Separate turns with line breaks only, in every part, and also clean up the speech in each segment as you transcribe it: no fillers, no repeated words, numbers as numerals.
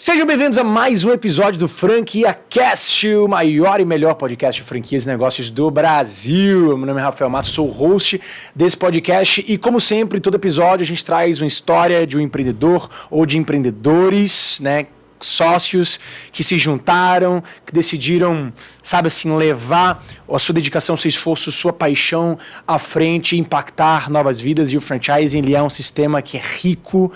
Sejam bem-vindos a mais um episódio do Franquia Cast, o maior e melhor podcast de franquias e negócios do Brasil. Meu nome é Rafael Matos, sou o host desse podcast e, como sempre, todo episódio a gente traz uma história de um empreendedor ou de empreendedores, né? Sócios que se juntaram, que decidiram, sabe assim, levar a sua dedicação, seu esforço, sua paixão à frente, impactar novas vidas. E o franchising, ele é um sistema que é rico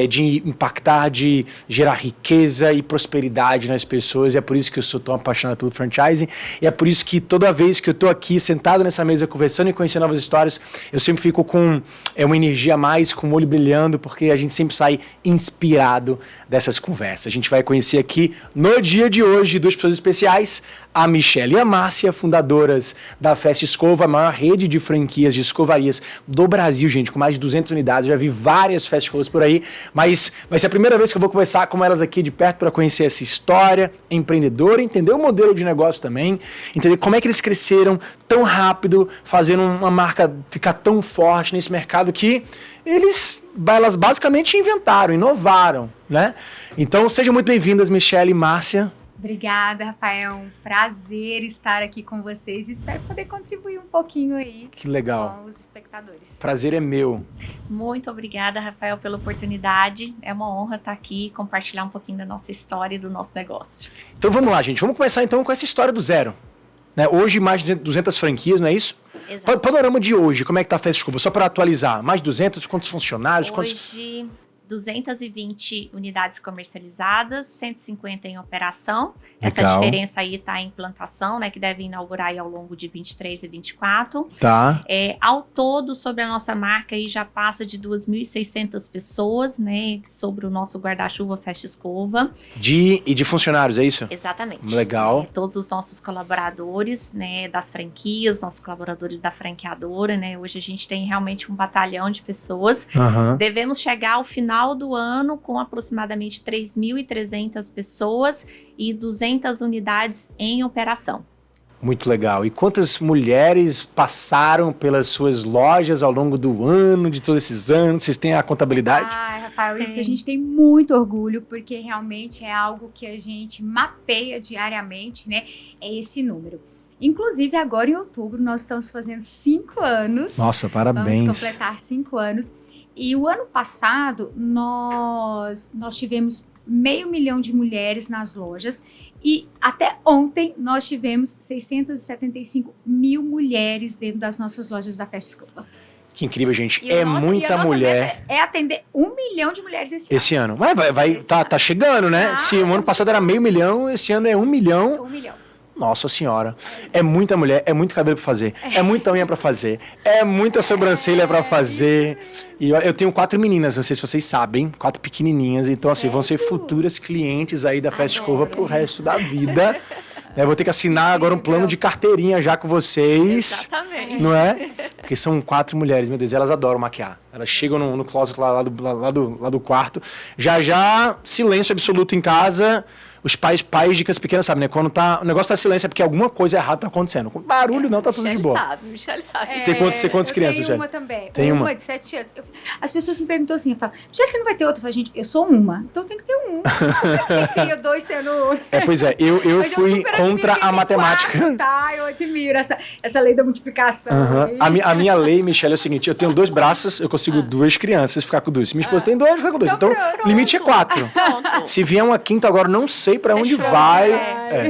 de impactar, de gerar riqueza e prosperidade nas pessoas. E é por isso que eu sou tão apaixonado pelo franchising. E é por isso que toda vez que eu estou aqui sentado nessa mesa conversando e conhecendo novas histórias, eu sempre fico com uma energia a mais, com o olho brilhando, porque a gente sempre sai inspirado dessas conversas. A gente vai conhecer aqui, no dia de hoje, duas pessoas especiais, a Michelle e a Márcia, fundadoras da Festa Escova, a maior rede de franquias de escovarias do Brasil, gente, com mais de 200 unidades. Já vi várias Festa Escovas por aí, mas vai ser a primeira vez que eu vou conversar com elas aqui de perto para conhecer essa história empreendedora, entender o modelo de negócio também, entender como é que eles cresceram tão rápido, fazendo uma marca ficar tão forte nesse mercado que elas basicamente inventaram, inovaram, né? Então, sejam muito bem-vindas, Michelle e Márcia.
Obrigada, Rafael. Um prazer estar aqui com vocês. Espero poder contribuir um pouquinho aí.
Que legal.
Com os espectadores.
Prazer é meu.
Muito obrigada, Rafael, pela oportunidade. É uma honra estar aqui e compartilhar um pouquinho da nossa história e do nosso negócio.
Então, vamos lá, gente. Vamos começar, então, com essa história do zero. Né? Hoje, mais de 200 franquias, não é isso?
Exato.
Panorama de hoje, como é que tá a Festa Escova? Só para atualizar, mais de 200, quantos funcionários?
Hoje, 220 unidades comercializadas, 150 em operação. Essa
Legal.
diferença aí está em implantação, né, que deve inaugurar aí ao longo de 23 e 24.
Tá.
Ao todo, sobre a nossa marca, aí já passa de 2.600 pessoas, né, sobre o nosso guarda-chuva Festa Escova.
De funcionários, é isso?
Exatamente.
Legal.
Todos os nossos colaboradores, né, das franquias, nossos colaboradores da franqueadora, né, hoje a gente tem realmente um batalhão de pessoas.
Uhum.
Devemos chegar ao final do ano com aproximadamente 3.300 pessoas e 200 unidades em operação.
Muito legal. E quantas mulheres passaram pelas suas lojas ao longo do ano, de todos esses anos? Vocês têm a contabilidade?
Rafael, isso a gente tem muito orgulho, porque realmente é algo que a gente mapeia diariamente, né? É esse número. Inclusive, agora em outubro, nós estamos fazendo 5 anos.
Nossa, parabéns.
Vamos completar 5 anos. E o ano passado, nós tivemos 500.000 de mulheres nas lojas e até ontem nós tivemos 675 mil mulheres dentro das nossas lojas da Festa Escova.
Que incrível, gente. É muita mulher.
É atender 1 milhão de mulheres esse
Ano.
ano.
Mas tá chegando, né? Se o ano passado era 500 mil, esse ano é 1 milhão.
É 1 milhão.
Nossa senhora, é muita mulher, é muito cabelo pra fazer, é muita unha pra fazer, é muita sobrancelha pra fazer. E eu tenho 4 meninas, não sei se vocês sabem, 4 pequenininhas, então assim, vão ser futuras clientes aí da Festa Escova pro resto da vida. Eu vou ter que assinar agora um plano de carteirinha já com vocês.
Exatamente.
Não é? Porque são 4 mulheres, meu Deus, elas adoram maquiar. Elas chegam no closet lá do quarto, já silêncio absoluto em casa. Os pais de crianças pequenas sabem, né? Quando o negócio tá silêncio é porque alguma coisa errada tá acontecendo. Com barulho não, tá tudo de boa.
Michelle sabe.
Tem quantas crianças,
Michelle?
Michelle?
Uma também.
Tem uma
de 7 anos. As pessoas me perguntam assim, eu falo, Michelle, você não vai ter outra? Eu falo, gente, eu sou uma, então tem que ter um. Você cria 2 sendo...
Pois é, eu fui contra a matemática.
4, tá? Eu admiro essa lei da multiplicação.
Uhum. A minha lei, Michelle, é o seguinte, eu tenho 2 braços, eu consigo 2 crianças ficar com 2. Se minha esposa tem 2, fica com 2. Então, o limite é 4. Se vier uma quinta agora, não sei pra onde vai.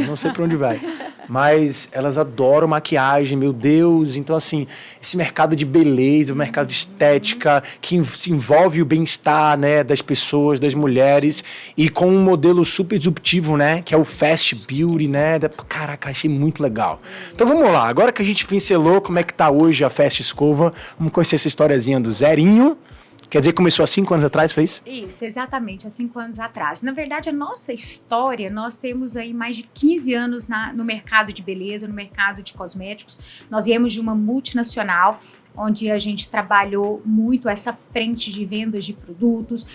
Não sei pra onde vai. Mas elas adoram maquiagem, meu Deus. Então, assim, esse mercado de beleza, o mercado de estética, que se envolve o bem-estar, né, das pessoas, das mulheres, e com um modelo super disruptivo, né, que é o Fast Beauty, né. Caraca, achei muito legal. Então, vamos lá. Agora que a gente pincelou como é que tá hoje a Festa Escova, vamos conhecer essa historiazinha do zerinho. Quer dizer que começou há 5 anos atrás, foi isso?
Isso, exatamente, há 5 anos atrás. Na verdade, a nossa história, nós temos aí mais de 15 anos no mercado de beleza, no mercado de cosméticos. Nós viemos de uma multinacional, onde a gente trabalhou muito essa frente de vendas de produtos,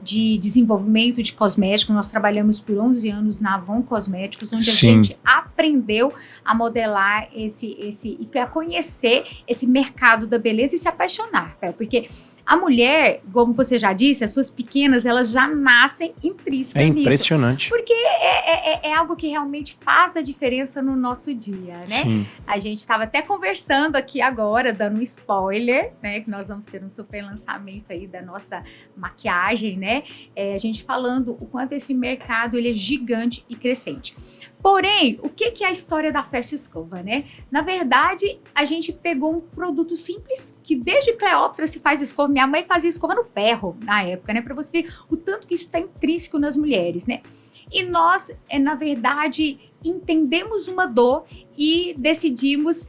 de desenvolvimento de cosméticos. Nós trabalhamos por 11 anos na Avon Cosméticos, onde a gente aprendeu a modelar e a conhecer esse mercado da beleza e se apaixonar, porque A mulher, como você já disse, as suas pequenas, elas já nascem intrínsecas nisso.
É impressionante.
Porque é algo que realmente faz a diferença no nosso dia, né?
Sim.
A gente estava até conversando aqui agora, dando um spoiler, né? Que nós vamos ter um super lançamento aí da nossa maquiagem, né? A gente falando o quanto esse mercado ele é gigante e crescente. Porém, o que é a história da Festa Escova, né? Na verdade, a gente pegou um produto simples, que desde Cleópatra se faz escova. Minha mãe fazia escova no ferro na época, né? Para você ver o tanto que isso está intrínseco nas mulheres, né? E nós, na verdade, entendemos uma dor e decidimos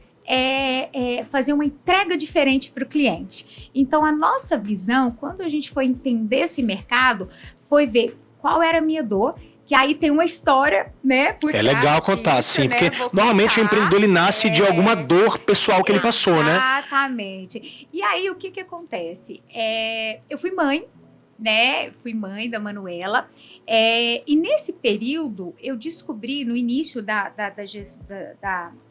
fazer uma entrega diferente para o cliente. Então, a nossa visão, quando a gente foi entender esse mercado, foi ver qual era a minha dor. Que aí tem uma história, né? Por
É legal contar, sim,
né?
porque normalmente o empreendedor ele nasce de alguma dor pessoal que ele passou, né?
Exatamente. E aí, o que acontece? Eu fui mãe, né? Fui mãe da Manuela. E nesse período, eu descobri, no início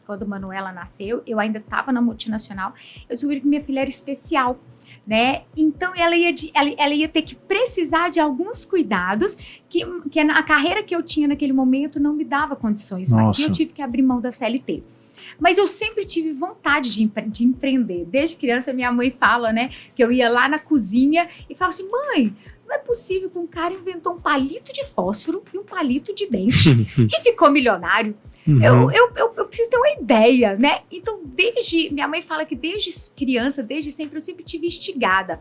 quando a Manuela nasceu, eu ainda estava na multinacional, eu descobri que minha filha era especial. Né? Então ela ia ter que precisar de alguns cuidados que a carreira que eu tinha naquele momento não me dava condições mais. E eu tive que abrir mão da CLT. Mas eu sempre tive vontade de empreender. Desde criança, minha mãe fala, né, que eu ia lá na cozinha e falava assim: mãe, não é possível que um cara inventou um palito de fósforo e um palito de dente e ficou milionário.
Uhum.
Eu preciso ter uma ideia, né? Então, minha mãe fala que desde criança, desde sempre, eu sempre tive instigada.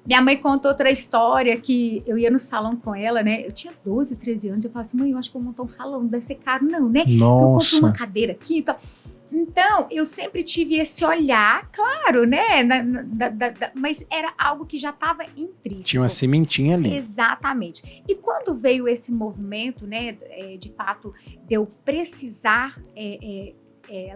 Minha mãe contou outra história que eu ia no salão com ela, né? Eu tinha 12, 13 anos, eu falava assim: mãe, eu acho que eu vou montar um salão, não deve ser caro não, né?
Nossa.
Eu comprei uma cadeira aqui e tal. Então, eu sempre tive esse olhar, claro, né? Mas era algo que já estava intrínseco.
Tinha uma sementinha ali.
Exatamente. E quando veio esse movimento, né, de fato, de eu precisar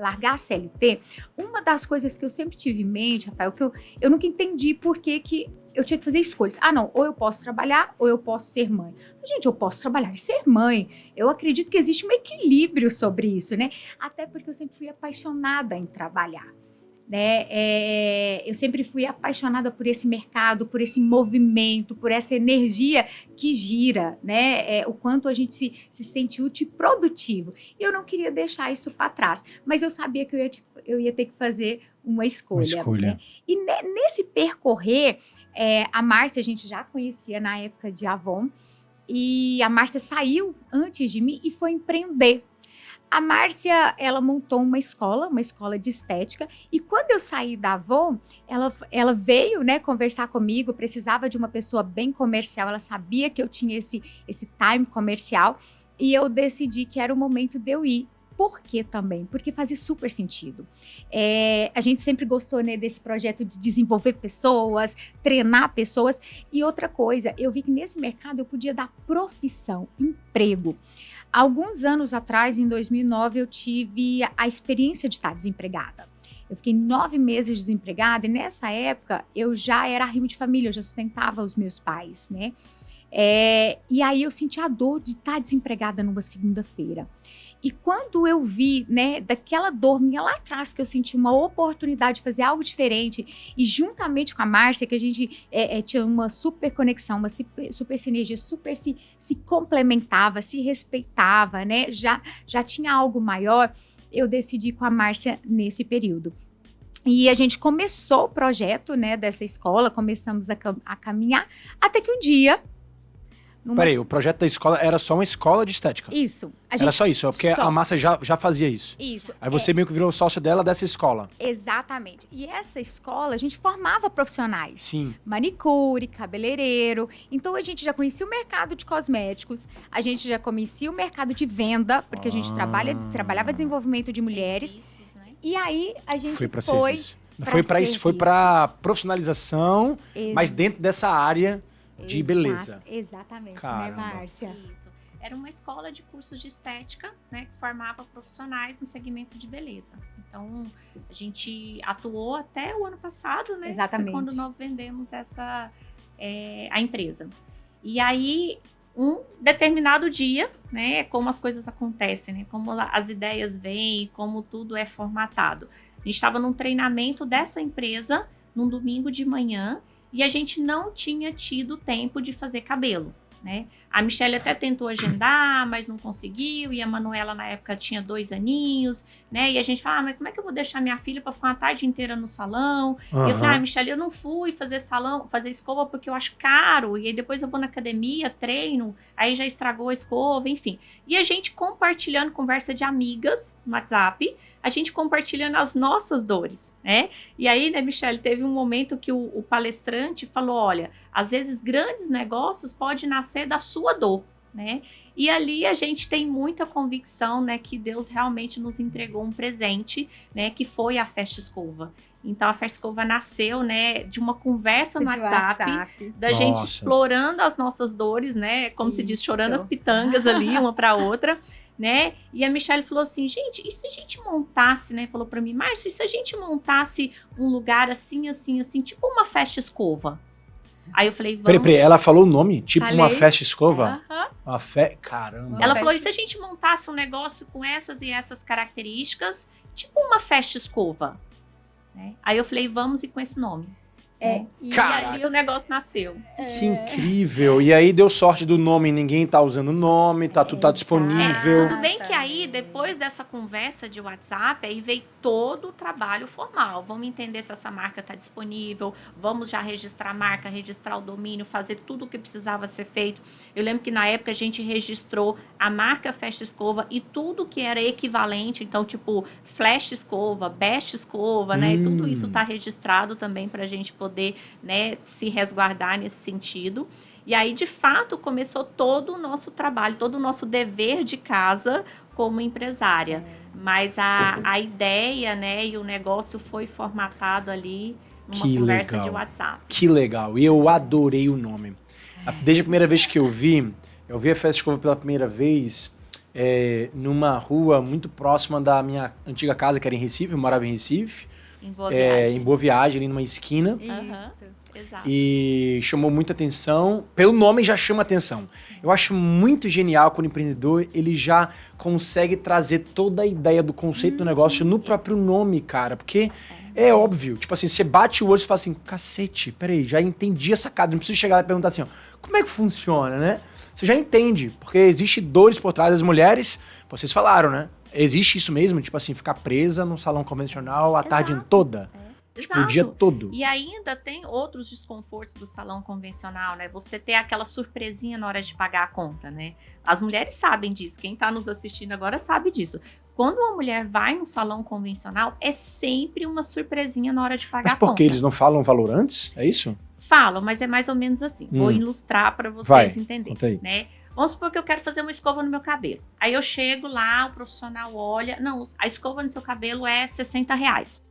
largar a CLT, uma das coisas que eu sempre tive em mente, Rafael, que eu nunca entendi por que eu tinha que fazer escolhas. Ah, não, ou eu posso trabalhar ou eu posso ser mãe. Gente, eu posso trabalhar e ser mãe. Eu acredito que existe um equilíbrio sobre isso, né? Até porque eu sempre fui apaixonada em trabalhar. Né? Eu sempre fui apaixonada por esse mercado, por esse movimento, por essa energia que gira, né? O quanto a gente se sente útil e produtivo. Eu não queria deixar isso para trás, mas eu sabia que eu ia ter que fazer uma escolha. Né? E nesse percorrer, a Márcia a gente já conhecia na época de Avon, e a Márcia saiu antes de mim e foi empreender. A Márcia, ela montou uma escola de estética, e quando eu saí da Avon, ela veio, né, conversar comigo, precisava de uma pessoa bem comercial, ela sabia que eu tinha esse time comercial, e eu decidi que era o momento de eu ir. Por quê também? Porque fazia super sentido. A gente sempre gostou, né, desse projeto de desenvolver pessoas, treinar pessoas, e outra coisa, eu vi que nesse mercado eu podia dar profissão, emprego. Alguns anos atrás, em 2009, eu tive a experiência de estar desempregada. Eu fiquei 9 meses desempregada e nessa época eu já era arrimo de família, eu já sustentava os meus pais, né? E aí eu senti a dor de estar desempregada numa segunda-feira. E quando eu vi, né, daquela dor minha lá atrás, que eu senti uma oportunidade de fazer algo diferente, e juntamente com a Márcia, que a gente tinha uma super conexão, uma super sinergia, super se complementava, se respeitava, né, já tinha algo maior, eu decidi com a Márcia nesse período. E a gente começou o projeto, né, dessa escola, começamos a caminhar, até que um dia...
Peraí, o projeto da escola era só uma escola de estética?
Isso.
Era só isso, porque a Márcia já fazia isso.
Isso.
Aí você meio que virou sócia dela dessa escola.
Exatamente. E essa escola, a gente formava profissionais.
Sim.
Manicure, cabeleireiro. Então, a gente já conhecia o mercado de cosméticos, a gente já conhecia o mercado de venda, porque a gente trabalhava desenvolvimento de mulheres. Serviços, né? E aí, a gente foi
para profissionalização, mas dentro dessa área... de beleza.
Exatamente,
Caramba.
Né, Márcia?
Isso. Era uma escola de cursos de estética, né, que formava profissionais no segmento de beleza. Então, a gente atuou até o ano passado, né?
Exatamente.
Quando nós vendemos a empresa. E aí, um determinado dia, né, como as coisas acontecem, né, como as ideias vêm, como tudo é formatado. A gente estava num treinamento dessa empresa, num domingo de manhã, e a gente não tinha tido tempo de fazer cabelo, né? A Michelle até tentou agendar, mas não conseguiu, e a Manuela na época tinha 2 aninhos, né? E a gente fala, mas como é que eu vou deixar minha filha para ficar uma tarde inteira no salão? E eu falei, Michelle, eu não fui fazer escova porque eu acho caro, e aí depois eu vou na academia, treino, aí já estragou a escova, enfim. E a gente compartilhando conversa de amigas no WhatsApp, a gente compartilhando as nossas dores, né? E aí, né, Michelle, teve um momento que o palestrante falou, olha, às vezes grandes negócios podem nascer da sua dor, né? E ali a gente tem muita convicção, né, que Deus realmente nos entregou um presente, né, que foi a Festa Escova. Então a Festa Escova nasceu, né, de uma conversa no WhatsApp, da gente explorando as nossas dores, né, como se diz, chorando as pitangas ali, uma para outra, né? E a Michelle falou assim, gente, e se a gente montasse, né, falou para mim, Márcia, e se a gente montasse um lugar assim, assim, assim, tipo uma Festa Escova? Aí eu falei, vamos...
Peraí, ela falou o nome? Tipo
Falei.
uma festa escova?
Uhum.
Caramba.
Ela falou, e se a gente montasse um negócio com essas e essas características, tipo uma festa escova? Né? Aí eu falei, vamos ir com esse nome. E ali o negócio nasceu.
Que incrível. E aí deu sorte do nome, ninguém tá usando o nome, tudo tá disponível.
Tudo bem que aí, depois dessa conversa de WhatsApp, aí veio todo o trabalho formal. Vamos entender se essa marca está disponível, vamos já registrar a marca, registrar o domínio, fazer tudo o que precisava ser feito. Eu lembro que na época a gente registrou a marca Festa Escova e tudo que era equivalente, então tipo Flash Escova, Best Escova, né? E tudo isso está registrado também para a gente poder, né, se resguardar nesse sentido. E aí, de fato, começou todo o nosso trabalho, todo o nosso dever de casa como empresária. Mas a ideia, né, e o negócio foi formatado ali numa conversa de WhatsApp.
Que legal. E eu adorei o nome. Desde a primeira vez que eu vi a Festa Escova pela primeira vez numa rua muito próxima da minha antiga casa, que era em Recife, eu morava em Recife.
Em Boa Viagem.
Em Boa Viagem, ali numa esquina.
Exato.
E chamou muita atenção. Pelo nome já chama atenção. Eu acho muito genial quando o empreendedor ele já consegue trazer toda a ideia do conceito do negócio no próprio nome, cara. Porque é óbvio. Tipo assim, você bate o olho e fala assim, cacete, peraí, já entendi essa cara. Não preciso chegar lá e perguntar assim, ó, como é que funciona, né? Você já entende. Porque existe dores por trás das mulheres. Vocês falaram, né? Existe isso mesmo? Tipo assim, ficar presa num salão convencional a tarde toda? Tipo, o dia todo.
E ainda tem outros desconfortos do salão convencional, né? Você ter aquela surpresinha na hora de pagar a conta, né? As mulheres sabem disso. Quem tá nos assistindo agora sabe disso. Quando uma mulher vai num salão convencional, é sempre uma surpresinha na hora de pagar a conta.
Mas por que eles não falam o valor antes? É isso?
Falam, mas é mais ou menos assim. Vou ilustrar para vocês entenderem, né? Vamos supor que eu quero fazer uma escova no meu cabelo. Aí eu chego lá, o profissional olha... Não, a escova no seu cabelo é R$60.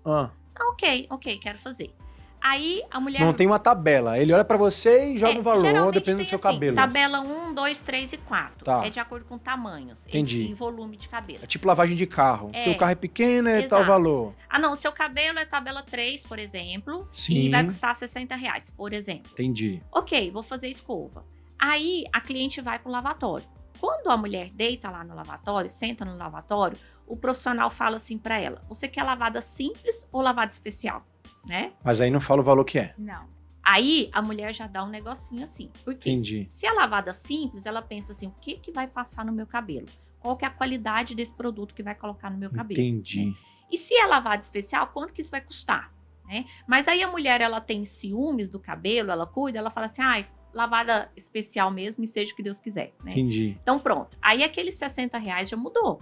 Ok, quero fazer. Aí a mulher...
Não tem uma tabela. Ele olha pra você e joga o valor, dependendo do seu cabelo.
Tabela 1, 2, 3 e 4.
Tá.
É de acordo com tamanhos.
Entendi.
E volume de cabelo.
É tipo lavagem de carro. Teu carro é pequeno, é tal valor.
Ah, não. O seu cabelo é tabela 3, por exemplo.
Sim.
E vai custar R$60, por exemplo.
Entendi.
Ok, vou fazer escova. Aí a cliente vai pro lavatório. Quando a mulher deita lá no lavatório, senta no lavatório, o profissional fala assim pra ela, você quer lavada simples ou lavada especial? Né?
Mas aí não fala o valor que é.
Não.
Aí a mulher já dá um negocinho assim. Porque
Entendi.
se a lavada simples, ela pensa assim, o que vai passar no meu cabelo? Qual que é a qualidade desse produto que vai colocar no meu cabelo?
Entendi.
Né? E se é lavada especial, quanto que isso vai custar? Né? Mas aí a mulher, ela tem ciúmes do cabelo, ela cuida, ela fala assim, lavada especial mesmo e seja o que Deus quiser. Né?
Entendi.
Então pronto. Aí aqueles R$60 já mudou.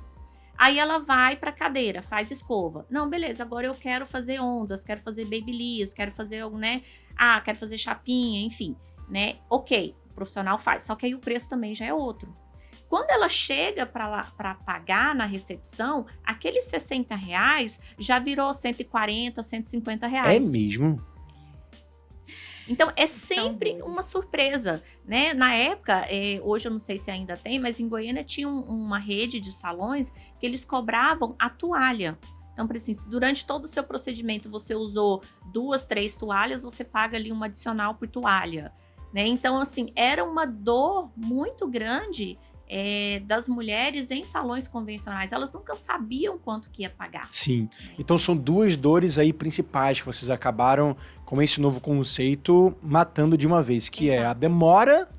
Aí ela vai pra cadeira, faz escova. Não, beleza, agora eu quero fazer ondas, quero fazer babyliss, quero fazer, né? Quero fazer chapinha, enfim, né? Ok, o profissional faz. Só que aí o preço também já é outro. Quando ela chega para pagar na recepção, aqueles R$60 já virou 140, R$150.
É mesmo?
Então, é sempre uma surpresa, né? Na época, hoje eu não sei se ainda tem, mas em Goiânia tinha uma rede de salões que eles cobravam a toalha. Então, por exemplo, se durante todo o seu procedimento você usou 2, 3 toalhas, você paga ali uma adicional por toalha, né? Então, assim, era uma dor muito grande das mulheres em salões convencionais. Elas nunca sabiam quanto que ia pagar.
Sim. Então são duas dores aí principais que vocês acabaram, com esse novo conceito, matando de uma vez, que é a demora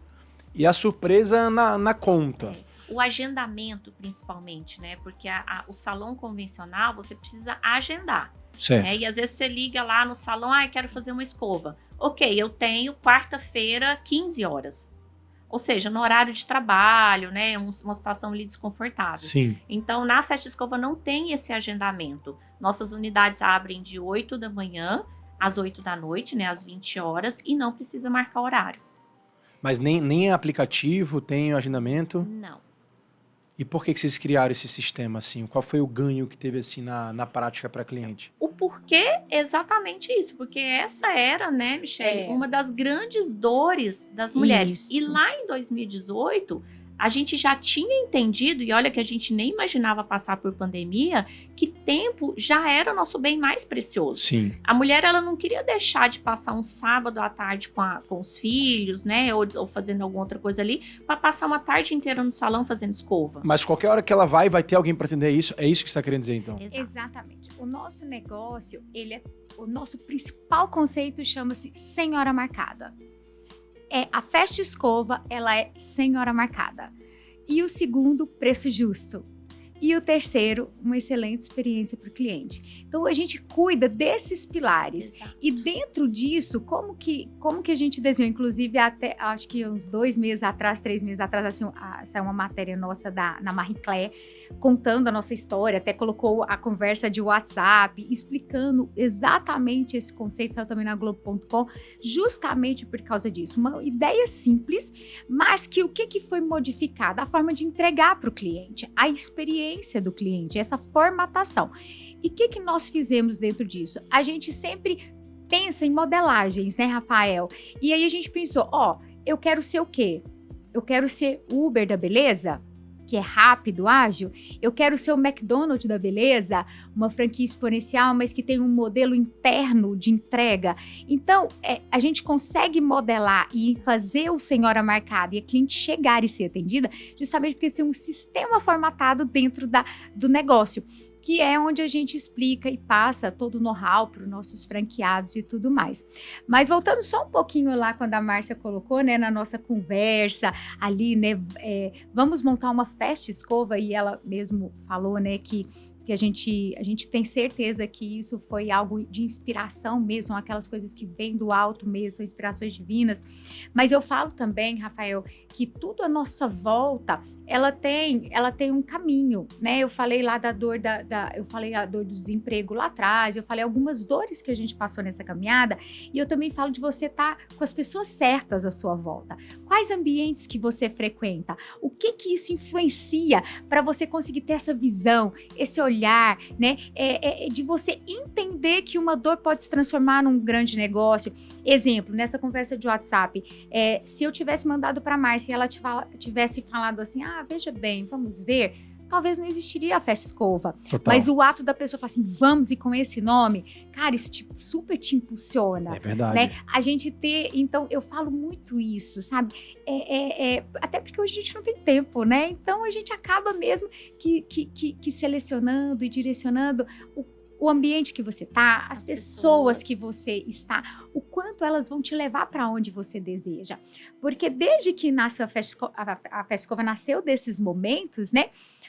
e a surpresa na conta.
O agendamento, principalmente, né? Porque o salão convencional, você precisa agendar.
Certo.
E às vezes você liga lá no salão, quero fazer uma escova. Ok, eu tenho quarta-feira, 15 horas. Ou seja, no horário de trabalho, né? Uma situação ali desconfortável.
Sim.
Então, na Festa Escova não tem esse agendamento. Nossas unidades abrem de 8 da manhã às 8 da noite, né? Às 20 horas, e não precisa marcar horário.
Mas nem aplicativo tem o agendamento?
Não.
E por que vocês criaram esse sistema assim? Qual foi o ganho que teve assim na prática para cliente?
O porquê é exatamente isso, porque essa era, né, Michele, uma das grandes dores das mulheres.
Isso.
E lá em 2018, a gente já tinha entendido, e olha que a gente nem imaginava passar por pandemia, que tempo já era o nosso bem mais precioso.
Sim.
A mulher, ela não queria deixar de passar um sábado à tarde com os filhos, né, ou fazendo alguma outra coisa ali, para passar uma tarde inteira no salão fazendo escova.
Mas qualquer hora que ela vai ter alguém para atender isso? É isso que você está querendo dizer, então?
Exatamente. O nosso negócio, o nosso principal conceito chama-se Senhora Marcada. A Festa Escova, ela é sem hora marcada. E o segundo, preço justo. E o terceiro, uma excelente experiência para o cliente. Então, a gente cuida desses pilares.
Exato.
E dentro disso, como que a gente desenhou? Inclusive, até acho que uns 2 meses atrás, 3 meses atrás, assim, saiu uma matéria nossa na Marie Claire, contando a nossa história, até colocou a conversa de WhatsApp, explicando exatamente esse conceito, saiu também na Globo.com, justamente por causa disso. Uma ideia simples, mas que o que foi modificado? A forma de entregar para o cliente, a experiência do cliente, essa formatação. E o que nós fizemos dentro disso? A gente sempre pensa em modelagens, né, Rafael? E aí a gente pensou, eu quero ser o quê? Eu quero ser o Uber da beleza? Que é rápido, ágil. Eu quero ser o McDonald's da beleza, uma franquia exponencial, mas que tem um modelo interno de entrega. Então, a gente consegue modelar e fazer o Senhora Marcada e a cliente chegar e ser atendida justamente porque tem um sistema formatado dentro do negócio, que é onde a gente explica e passa todo o know-how para os nossos franqueados e tudo mais. Mas voltando só um pouquinho lá, quando a Márcia colocou, né, na nossa conversa ali, né, vamos montar uma Festa Escova, e ela mesmo falou, né, que a gente tem certeza que isso foi algo de inspiração mesmo, aquelas coisas que vêm do alto mesmo, são inspirações divinas. Mas eu falo também, Rafael, que tudo à nossa volta, ela tem um caminho, né? Eu falei lá da dor eu falei a dor do desemprego lá atrás, eu falei algumas dores que a gente passou nessa caminhada, e eu também falo de você estar com as pessoas certas à sua volta. Quais ambientes que você frequenta? O que isso influencia para você conseguir ter essa visão, esse olhar, né? De você entender que uma dor pode se transformar num grande negócio. Exemplo, nessa conversa de WhatsApp, se eu tivesse mandado para a Márcia e ela tivesse falado assim, veja bem, vamos ver, talvez não existiria a Festa Escova.
Total.
Mas o ato da pessoa falar assim, vamos e com esse nome, cara, isso super te impulsiona.
É verdade.
Né? A gente então, eu falo muito isso, sabe? Até porque hoje a gente não tem tempo, né? Então, a gente acaba mesmo que selecionando e direcionando o ambiente que você tá, as pessoas que você está, o quanto elas vão te levar para onde você deseja. Porque desde que nasceu a Festa Escova nasceu desses momentos, né?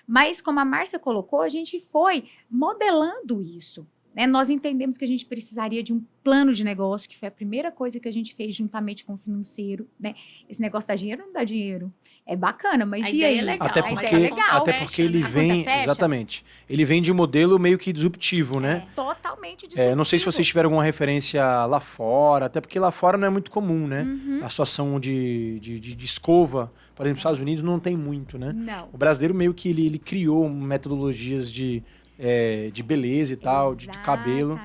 Mas como a Márcia colocou, a gente foi modelando isso. Né? Nós entendemos que a gente precisaria de um plano de negócio, que foi a primeira coisa que a gente fez juntamente com o financeiro. Né? Esse negócio dá dinheiro ou não dá dinheiro? É bacana, mas e aí?
É legal,
Até porque ele vem, exatamente, ele vem de um modelo meio que disruptivo, né?
Totalmente disruptivo.
Não sei se vocês tiveram alguma referência lá fora, até porque lá fora não é muito comum, né? A situação de escova, por exemplo, nos Estados Unidos não tem muito, né?
Não.
O brasileiro meio que ele criou metodologias de beleza e tal, de cabelo.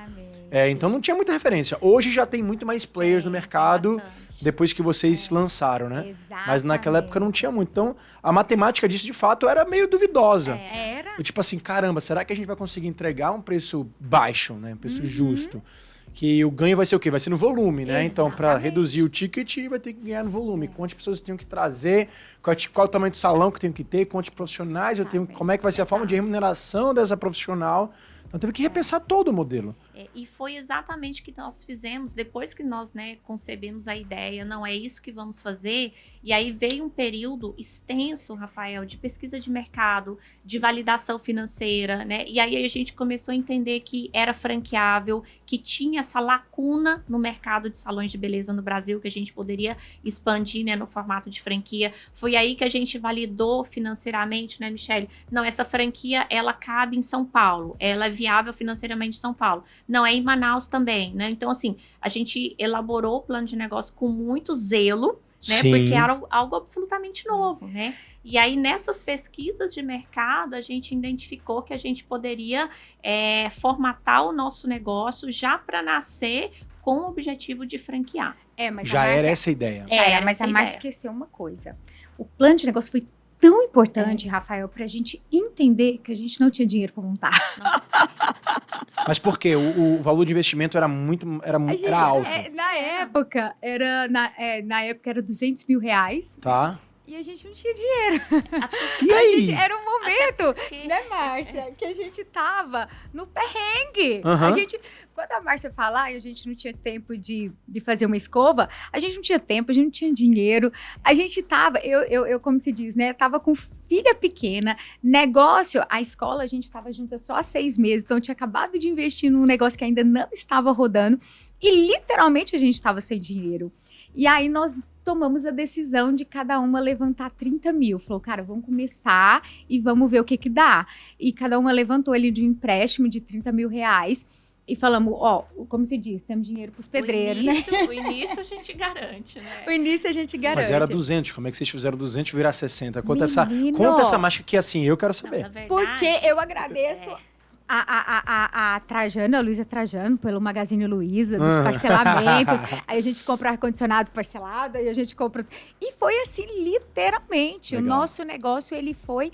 Então não tinha muita referência. Hoje já tem muito mais players no mercado,
bastante.
Depois que vocês lançaram, né?
Exatamente.
Mas naquela época não tinha muito. Então, a matemática disso, de fato, era meio duvidosa.
Era.
Tipo assim, caramba, será que a gente vai conseguir entregar um preço baixo, né? Um preço justo? que o ganho vai ser o quê? Vai ser no volume, né? Então, para
Exatamente.
reduzir o ticket, vai ter que ganhar no volume. Quantas pessoas eu tenho que trazer, qual o tamanho do salão que eu tenho que ter, quantos profissionais eu tenho, como é que vai ser a forma de remuneração dessa profissional. Então, teve que repensar todo o modelo.
E foi exatamente o que nós fizemos depois que nós, né, concebemos a ideia, não é isso que vamos fazer. E aí veio um período extenso, Rafael, de pesquisa de mercado, de validação financeira, né? E aí a gente começou a entender que era franqueável, que tinha essa lacuna no mercado de salões de beleza no Brasil, que a gente poderia expandir, né, no formato de franquia. Foi aí que a gente validou financeiramente, né, Michele? Não, essa franquia, ela cabe em São Paulo, ela é viável financeiramente em São Paulo. Não, é em Manaus também, né? Então, assim, a gente elaborou o plano de negócio com muito zelo, né?
Sim.
Porque era algo absolutamente novo, né? E aí, nessas pesquisas de mercado, a gente identificou que a gente poderia formatar o nosso negócio já para nascer com o objetivo de franquear.
Mas
Já era essa a ideia.
Mas a Márcia esqueceu uma coisa. O plano de negócio foi tão importante, Rafael, pra gente entender que a gente não tinha dinheiro pra montar.
Nossa.
Mas por quê? O valor de investimento era alto.
Na época, na época era 200 mil reais.
Tá?
E a gente não tinha dinheiro.
E aí?
Era um momento,
porque-
né, Márcia, que a gente tava no perrengue.
Aham.
Quando a Márcia falar e a gente não tinha tempo de fazer uma escova, a gente não tinha tempo, a gente não tinha dinheiro. A gente tava, eu como se diz, né, tava com filha pequena, negócio, a escola a gente tava junta só há 6 meses, então eu tinha acabado de investir num negócio que ainda não estava rodando e literalmente a gente estava sem dinheiro. E aí nós tomamos a decisão de cada uma levantar 30 mil. Falou, cara, vamos começar e vamos ver o que dá. E cada uma levantou ali de um empréstimo de 30 mil reais. E falamos, como se diz, temos dinheiro para os pedreiros, né?
O início a gente garante, né?
O início a gente garante.
Mas era 200. Como é que vocês fizeram 200 virar 60? Conta
Menino.
essa mágica que assim, eu quero saber.
Na verdade,
Porque eu agradeço a Trajano, a Luísa Trajano, pelo Magazine Luiza, dos parcelamentos. Aí a gente compra ar-condicionado parcelado, aí a gente compra... E foi assim, literalmente.
Legal.
O nosso negócio, ele foi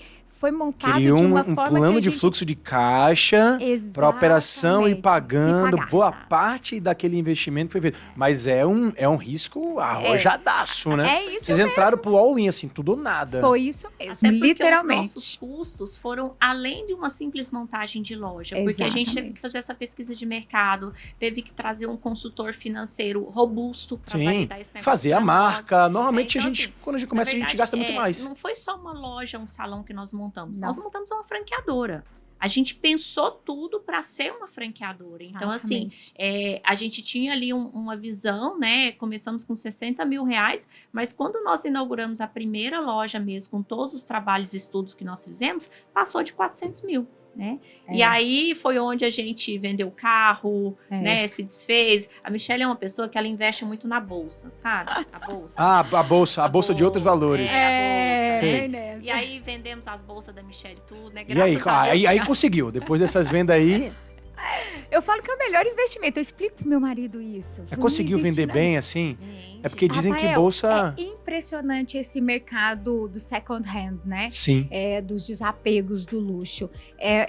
montado
Criou
de uma
um
forma
plano
que a
de
gente...
fluxo de caixa para operação e
Exatamente.
pagando
Se pagar,
boa
exato.
parte daquele investimento que foi feito. Mas é um risco arrojadaço, né?
É isso
Vocês entraram pro all-in, assim, tudo ou nada.
Foi isso mesmo,
Até porque
literalmente.
os nossos custos foram além de uma simples montagem de loja. Porque a gente teve
Exatamente.
que fazer essa pesquisa de mercado, teve que trazer um consultor financeiro robusto para
Sim,
validar esse negócio.
fazer a
pra nós.
marca. Normalmente
Então,
a gente,
assim,
quando a gente começa,
Na
a gente
verdade,
gasta muito mais.
Não foi só uma loja, um salão que nós montamos.
Não.
Nós montamos uma franqueadora. A gente pensou tudo para ser uma franqueadora. Então, assim,
Exatamente.
a gente tinha ali uma visão, né? Começamos com 60 mil reais, mas quando nós inauguramos a primeira loja mesmo, com todos os trabalhos e estudos que nós fizemos, passou de 400 mil. Né? E aí foi onde a gente vendeu carro, né? Se desfez. A Michelle é uma pessoa que ela investe muito na bolsa, sabe? A bolsa.
A bolsa de outros valores.
A bolsa.
Sei.
Nessa.
E aí vendemos as bolsas da Michelle tudo, né?
E aí,
Graças a Deus.
aí conseguiu. Depois dessas vendas aí,
Eu falo que é o melhor investimento. Eu explico pro meu marido isso.
conseguiu vender bem, assim? É porque dizem que bolsa...
É impressionante esse mercado do second hand, né?
Sim.
Dos desapegos do luxo.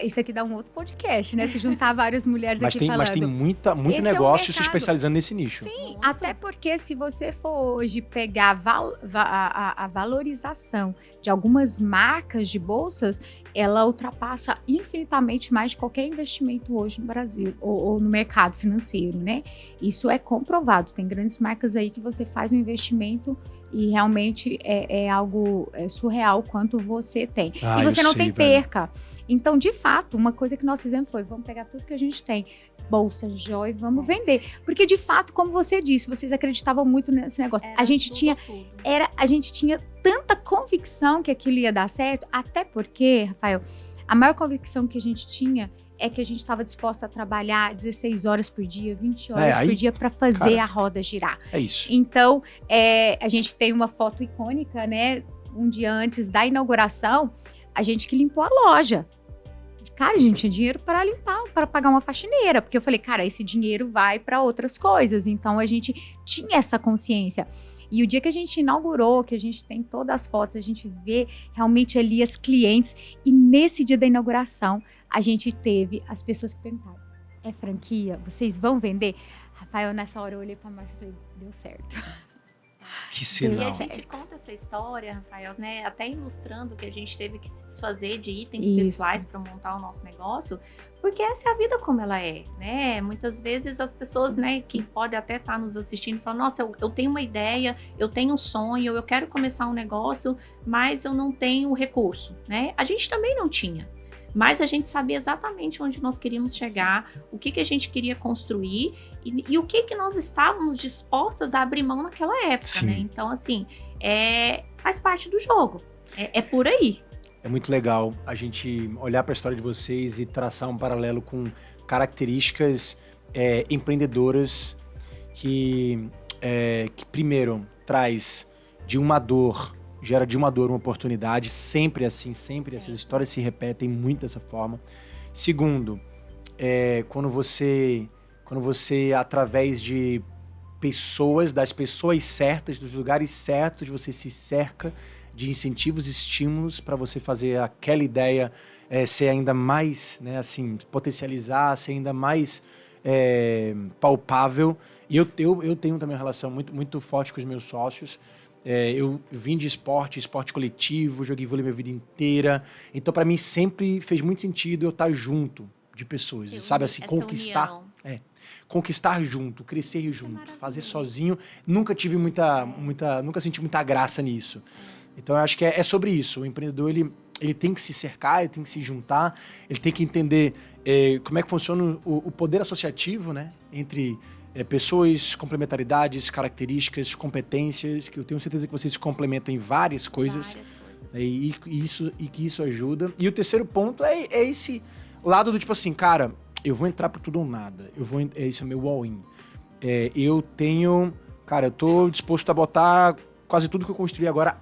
Isso aqui dá um outro podcast, né? Se juntar várias mulheres
Mas
aqui
tem,
falando.
mas tem muito
Esse é o
negócio se
mercado.
especializando nesse nicho.
Sim,
Muito.
até porque se você for hoje pegar a valorização de algumas marcas de bolsas, ela ultrapassa infinitamente mais de qualquer investimento hoje no Brasil ou no mercado financeiro, né? Isso é comprovado. Tem grandes marcas aí que você faz um investimento e realmente é algo surreal quanto você tem.
Ah,
e você
eu
não
sei,
tem
velho.
perca. Então, de fato, uma coisa que nós fizemos foi, vamos pegar tudo que a gente tem, bolsa, joia, vamos vender. Porque, de fato, como você disse, vocês acreditavam muito nesse negócio.
Era
A gente
tudo.
tinha tanta convicção que aquilo ia dar certo, até porque, Rafael, a maior convicção que a gente tinha é que a gente estava disposta a trabalhar 16 horas por dia, 20 horas
aí,
por dia para fazer
cara,
a roda girar.
É isso.
Então, a gente tem uma foto icônica, né? Um dia antes da inauguração, a gente que limpou a loja. Cara, a gente tinha dinheiro para limpar, para pagar uma faxineira, porque eu falei, cara, esse dinheiro vai para outras coisas. Então, a gente tinha essa consciência. E o dia que a gente inaugurou, que a gente tem todas as fotos, a gente vê realmente ali as clientes. E nesse dia da inauguração, a gente teve as pessoas que perguntaram, é franquia? Vocês vão vender? Rafael, nessa hora eu olhei pra Márcia e falei, deu certo.
Que
E
sinal.
a gente conta essa história, Rafael, né? Até ilustrando que a gente teve que se desfazer de itens
Isso.
pessoais para montar o nosso negócio, porque essa é a vida como ela é, né? Muitas vezes as pessoas, né, que podem até estar nos assistindo, falam, nossa, eu tenho uma ideia, eu tenho um sonho, eu quero começar um negócio, mas eu não tenho recurso, né? A gente também não tinha. Mas a gente sabia exatamente onde nós queríamos chegar, o que a gente queria construir e o que nós estávamos dispostas a abrir mão naquela época,
Sim.
né? Então, assim, faz parte do jogo. É por aí.
É muito legal a gente olhar para a história de vocês e traçar um paralelo com características empreendedoras que primeiro, traz de uma dor, gera de uma dor uma oportunidade, sempre assim, sempre essas histórias se repetem muito dessa forma. Segundo, quando você, através de pessoas, das pessoas certas, dos lugares certos, você se cerca de incentivos e estímulos para você fazer aquela ideia ser ainda mais, né, assim, potencializar, ser ainda mais palpável. E eu tenho também uma relação muito, muito forte com os meus sócios. Eu vim de esporte coletivo, joguei vôlei minha vida inteira. Então, para mim, sempre fez muito sentido eu estar junto de pessoas. Sabe assim, conquistar. Conquistar junto, crescer junto, fazer sozinho. Nunca tive nunca senti muita graça nisso. Então, eu acho que é sobre isso. O empreendedor, ele tem que se cercar, ele tem que se juntar, ele tem que entender como é que funciona o poder associativo, né? Entre pessoas, complementaridades, características, competências, que eu tenho certeza que vocês se complementam em várias coisas. E que isso ajuda. E o terceiro ponto é esse lado do tipo assim, cara, eu vou entrar por tudo ou nada. Esse é o meu all-in. Eu tô disposto a botar quase tudo que eu construí agora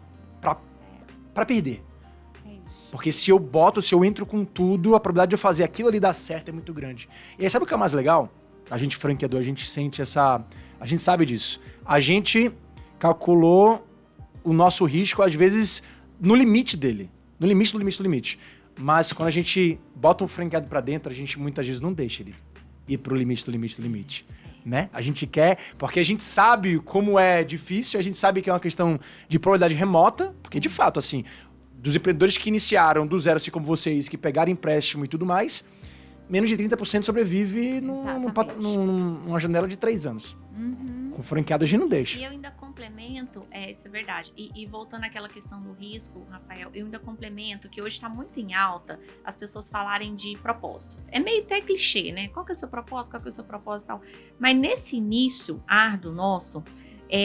pra perder. Porque se eu entro com tudo, a probabilidade de eu fazer aquilo ali dar certo é muito grande. E aí, sabe o que é mais legal? A gente franqueador, a gente sente a gente sabe disso. A gente calculou o nosso risco, às vezes, no limite dele. No limite do limite do limite. Mas quando a gente bota um franqueado pra dentro, a gente muitas vezes não deixa ele ir pro limite do limite do limite. Né? A gente quer, porque a gente sabe como é difícil, a gente sabe que é uma questão de probabilidade remota, porque de fato, assim, dos empreendedores que iniciaram do zero, assim como vocês, que pegaram empréstimo e tudo mais, menos de 30% sobrevive numa janela de 3 anos.
Uhum.
Com franqueado a gente não deixa.
E eu ainda complemento, isso é verdade. E voltando àquela questão do risco, Rafael, eu ainda complemento que hoje está muito em alta as pessoas falarem de propósito. É meio até clichê, né? Qual que é o seu propósito? Qual que é o seu propósito e tal? Mas nesse início árduo nosso,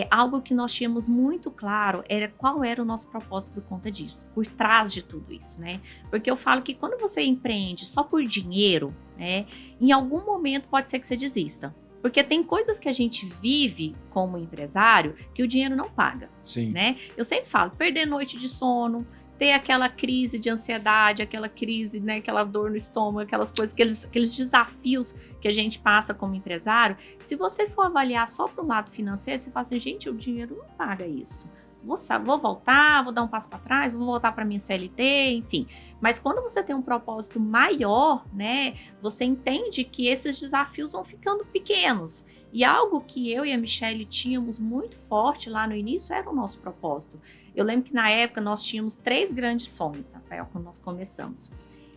algo que nós tínhamos muito claro era qual era o nosso propósito por conta disso, por trás de tudo isso, né? Porque eu falo que quando você empreende só por dinheiro, né, em algum momento pode ser que você desista. Porque tem coisas que a gente vive como empresário que o dinheiro não paga.
Sim.
Né? Eu sempre falo, perder noite de sono, ter aquela crise de ansiedade, aquela crise, né, aquela dor no estômago, aquelas coisas, aqueles desafios que a gente passa como empresário. Se você for avaliar só para o lado financeiro, você fala assim, gente, o dinheiro não paga isso. Vou voltar, vou dar um passo para trás, vou voltar para minha CLT, enfim. Mas quando você tem um propósito maior, né, você entende que esses desafios vão ficando pequenos. E algo que eu e a Michelle tínhamos muito forte lá no início era o nosso propósito. Eu lembro que na época nós tínhamos 3 grandes sonhos, Rafael, quando nós começamos.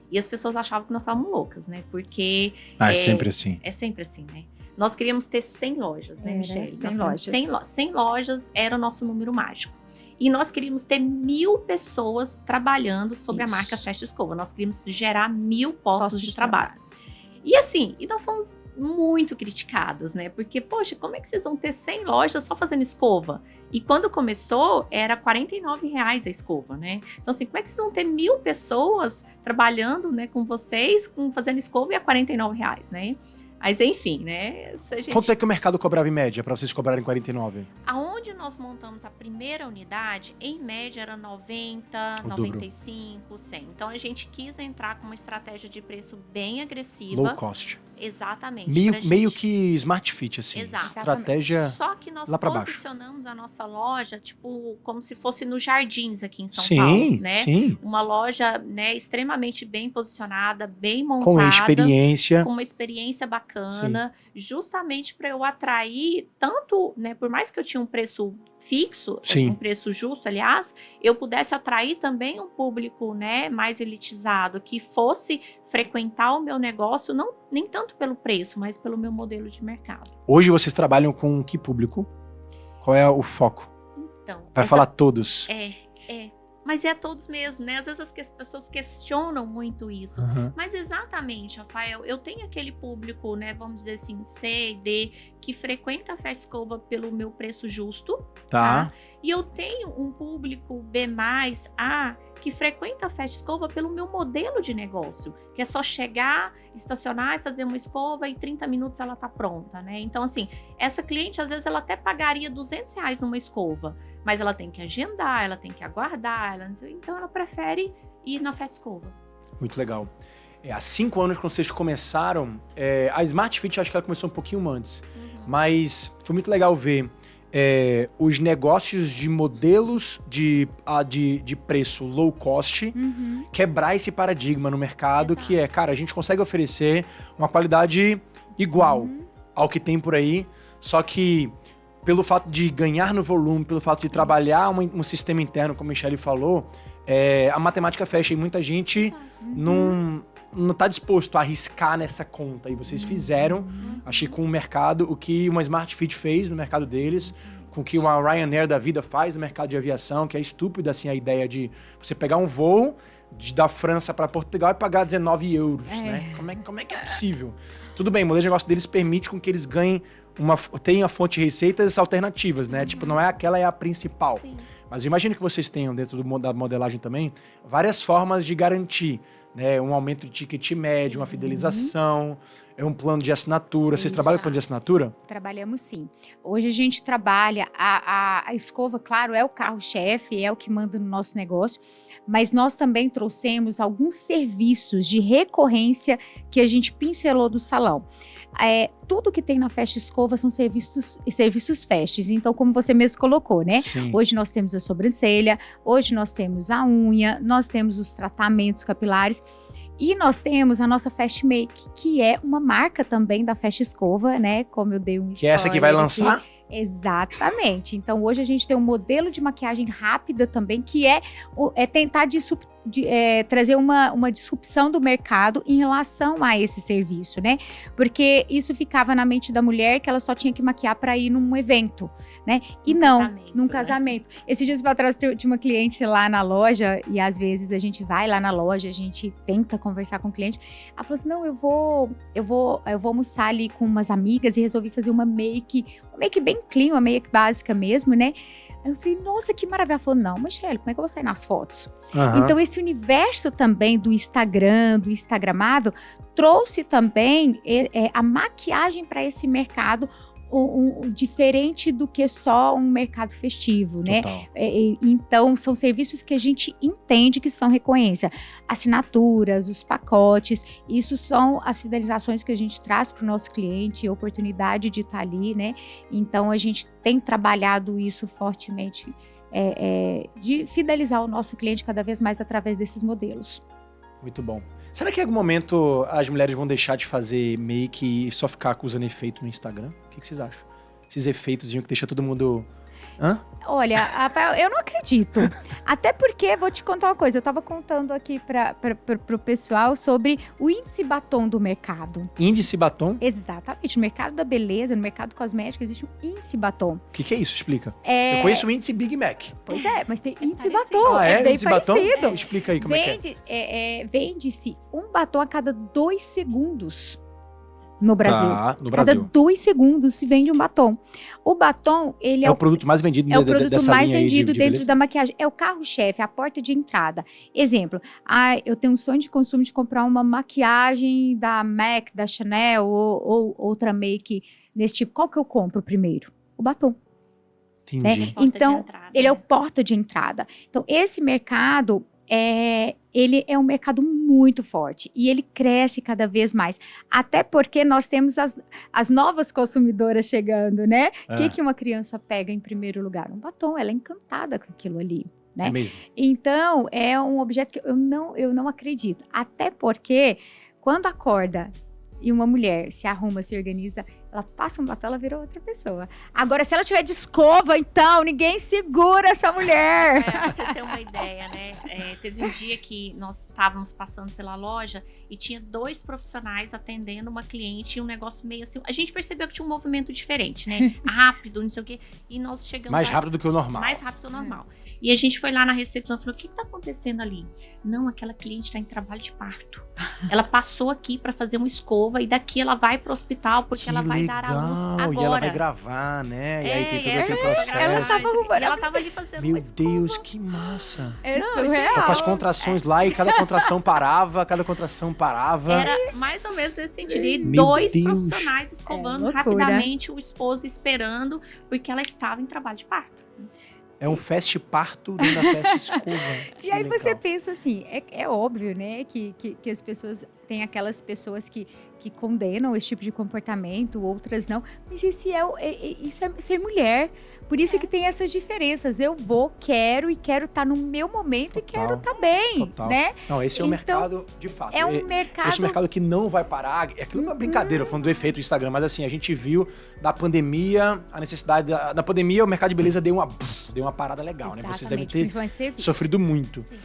E as pessoas achavam que nós estávamos loucas, né? Porque...
é sempre assim.
É sempre assim, né? Nós queríamos ter 100 lojas, né, Michelle?
100 lojas.
100 lojas era o nosso número mágico. E nós queríamos ter 1.000 pessoas trabalhando sobre a marca Festa Escova. Nós queríamos gerar 1.000 postos de trabalho. E assim, nós fomos muito criticadas, né? Porque, poxa, como é que vocês vão ter 100 lojas só fazendo escova? E quando começou, era R$49 a escova, né? Então, assim, como é que vocês vão ter 1.000 pessoas trabalhando, né, com vocês, fazendo escova e a R$49, né? Mas enfim, né?
Quanto é que o mercado cobrava em média para vocês cobrarem 49?
Aonde nós montamos a primeira unidade, em média era 90, 95, 100. Então a gente quis entrar com uma estratégia de preço bem agressiva.
Low cost.
Exatamente.
Meio que Smart Fit, assim.
Exato.
Estratégia
Só que nós
lá pra baixo.
posicionamos a nossa loja, tipo, como se fosse nos Jardins aqui em São
Sim,
Paulo, né?
sim.
Uma loja, né, extremamente bem posicionada, bem montada.
Com experiência.
Com uma experiência bacana, justamente para eu atrair tanto, né, por mais que eu tinha um preço fixo,
Sim.
um preço justo, aliás, eu pudesse atrair também um público, né, mais elitizado, que fosse frequentar o meu negócio, não nem tanto pelo preço, mas pelo meu modelo de mercado.
Hoje vocês trabalham com que público? Qual é o foco?
Então,
Vai falar todos.
Mas é todos mesmo, né? Às vezes as pessoas questionam muito isso.
Uhum.
Mas exatamente, Rafael, eu tenho aquele público, né, vamos dizer assim, C e D, que frequenta a Festa Escova pelo meu preço justo,
Tá.
E eu tenho um público B+, A, que frequenta a Festa Escova pelo meu modelo de negócio, que é só chegar, estacionar e fazer uma escova e 30 minutos ela tá pronta, né? Então, assim, essa cliente, às vezes, ela até pagaria R$200 numa escova, mas ela tem que agendar, ela tem que aguardar, então ela prefere ir na Festa Escova.
Muito legal. Há 5 anos, quando vocês começaram, a Smart Fit, acho que ela começou um pouquinho antes, mas foi muito legal ver os negócios de modelos de preço low cost, quebrar esse paradigma no mercado, que é, cara, a gente consegue oferecer uma qualidade igual ao que tem por aí, só que pelo fato de ganhar no volume, pelo fato de trabalhar um sistema interno, como a Michelle falou, a matemática fecha e muita gente não está disposto a arriscar nessa conta. E vocês fizeram, achei, com o mercado, o que uma Smart Fit fez no mercado deles, com o que uma Ryanair da vida faz no mercado de aviação, que é estúpida, assim, a ideia de você pegar um voo da França para Portugal e pagar 19 euros, né? Como é que é possível? Tudo bem, o modelo de negócio deles permite com que eles ganhem tenham a fonte de receitas alternativas, né? Tipo, não é aquela, é a principal.
Sim.
Mas eu imagino que vocês tenham, dentro da modelagem também, várias formas de garantir, né, um aumento de ticket médio, uma fidelização, um plano de assinatura. Vocês trabalham com plano de assinatura?
Trabalhamos sim. Hoje a gente trabalha, a escova, claro, é o carro-chefe, é o que manda no nosso negócio, mas nós também trouxemos alguns serviços de recorrência que a gente pincelou do salão. Tudo que tem na Festa Escova são serviços festes, então como você mesmo colocou, né?
Sim.
Hoje nós temos a sobrancelha, hoje nós temos a unha, nós temos os tratamentos capilares e nós temos a nossa Fast Make, que é uma marca também da Festa Escova, né? Como eu dei um spoiler.
Que é essa que vai lançar?
Aqui. Exatamente. Então hoje a gente tem um modelo de maquiagem rápida também, que é tentar trazer uma disrupção do mercado em relação a esse serviço, né? Porque isso ficava na mente da mulher que ela só tinha que maquiar para ir num evento, né? E num casamento. Esses dias pra trás tinha uma cliente lá na loja e às vezes a gente vai lá na loja, a gente tenta conversar com o cliente. Ela falou assim: não, eu vou almoçar ali com umas amigas e resolvi fazer uma make bem clean, uma make básica mesmo, né? Aí eu falei, nossa, que maravilha. Ela falou, não, Michelle, como é que eu vou sair nas fotos? Então, esse universo também do Instagram, do Instagramável, trouxe também a maquiagem para esse mercado, diferente do que só um mercado festivo, né? Então, são serviços que a gente entende que são recorrência. Assinaturas, os pacotes, isso são as fidelizações que a gente traz para o nosso cliente, a oportunidade de estar ali, né? Então, a gente tem trabalhado isso fortemente, de fidelizar o nosso cliente cada vez mais através desses modelos.
Muito bom. Será que em algum momento as mulheres vão deixar de fazer make e só ficar usando efeito no Instagram? O que vocês acham? Esses efeitos que deixam todo mundo... Hã?
Olha, Rafael, eu não acredito. Até porque, vou te contar uma coisa, eu tava contando aqui pro pessoal sobre o índice batom do mercado.
Índice batom?
Exatamente, no mercado da beleza, no mercado cosmético, existe um índice batom.
O que é isso? Explica. Eu conheço o índice Big Mac.
Pois é, mas tem índice batom, bem
índice
parecido.
Batom? Explica aí como é que é.
Vende-se um batom a cada 2 segundos. No Brasil.
Tá, no Brasil.
Cada 2 segundos se vende um batom. O batom, ele
é o produto mais vendido dessa linha.
É o produto mais vendido
de
dentro
beleza?
da maquiagem. É o carro-chefe, a porta de entrada. Exemplo, eu tenho um sonho de consumo de comprar uma maquiagem da MAC, da Chanel ou outra make desse tipo. Qual que eu compro primeiro? O batom.
Entendi.
Então, ele é o porta de entrada. Então, esse mercado... ele é um mercado muito forte e ele cresce cada vez mais. Até porque nós temos as novas consumidoras chegando, né? O que uma criança pega em primeiro lugar? Um batom, ela é encantada com aquilo ali. Né?
É mesmo.
Então, é um objeto que eu não acredito. Até porque, quando acorda e uma mulher se arruma, se organiza, ela passa um batom, ela vira outra pessoa. Agora, se ela tiver de escova, então, ninguém segura essa mulher.
Pra você ter uma ideia, né? Teve um dia que nós estávamos passando pela loja e tinha 2 profissionais atendendo uma cliente e um negócio meio assim. A gente percebeu que tinha um movimento diferente, né? Rápido, não sei o quê. E nós chegamos
Mais
lá,
rápido do que o normal.
Mais rápido que o normal. E a gente foi lá na recepção e falou, o que está acontecendo ali? Não, aquela cliente está em trabalho de parto. Ela passou aqui para fazer uma escova e daqui ela vai para o hospital porque ela vai dar à luz agora.
E ela vai gravar, né? E aí tem todo aquele processo.
Ela
tava ali fazendo
Meu
uma escova.
Deus, que massa.
Surreal.
Com as contrações lá e cada contração parava.
Era mais ou menos nesse sentido. E
Meu
2
Deus.
profissionais escovando rapidamente, o esposo esperando, porque ela estava em trabalho de parto.
É um fast parto dentro da fast escova.
E aí você pensa assim, é óbvio, né, que as pessoas, tem aquelas pessoas que condenam esse tipo de comportamento, outras não, mas isso é ser mulher. Por isso que tem essas diferenças. Eu quero estar no meu momento.
Total,
e quero estar bem,
total.
né?
Não, esse é o mercado, de fato.
É um mercado...
Esse mercado que não vai parar. É aquilo, uma brincadeira, falando do efeito do Instagram, mas assim, a gente viu da pandemia, a necessidade da pandemia, o mercado de beleza deu uma parada legal, né? Vocês devem ter sofrido muito.
Sim.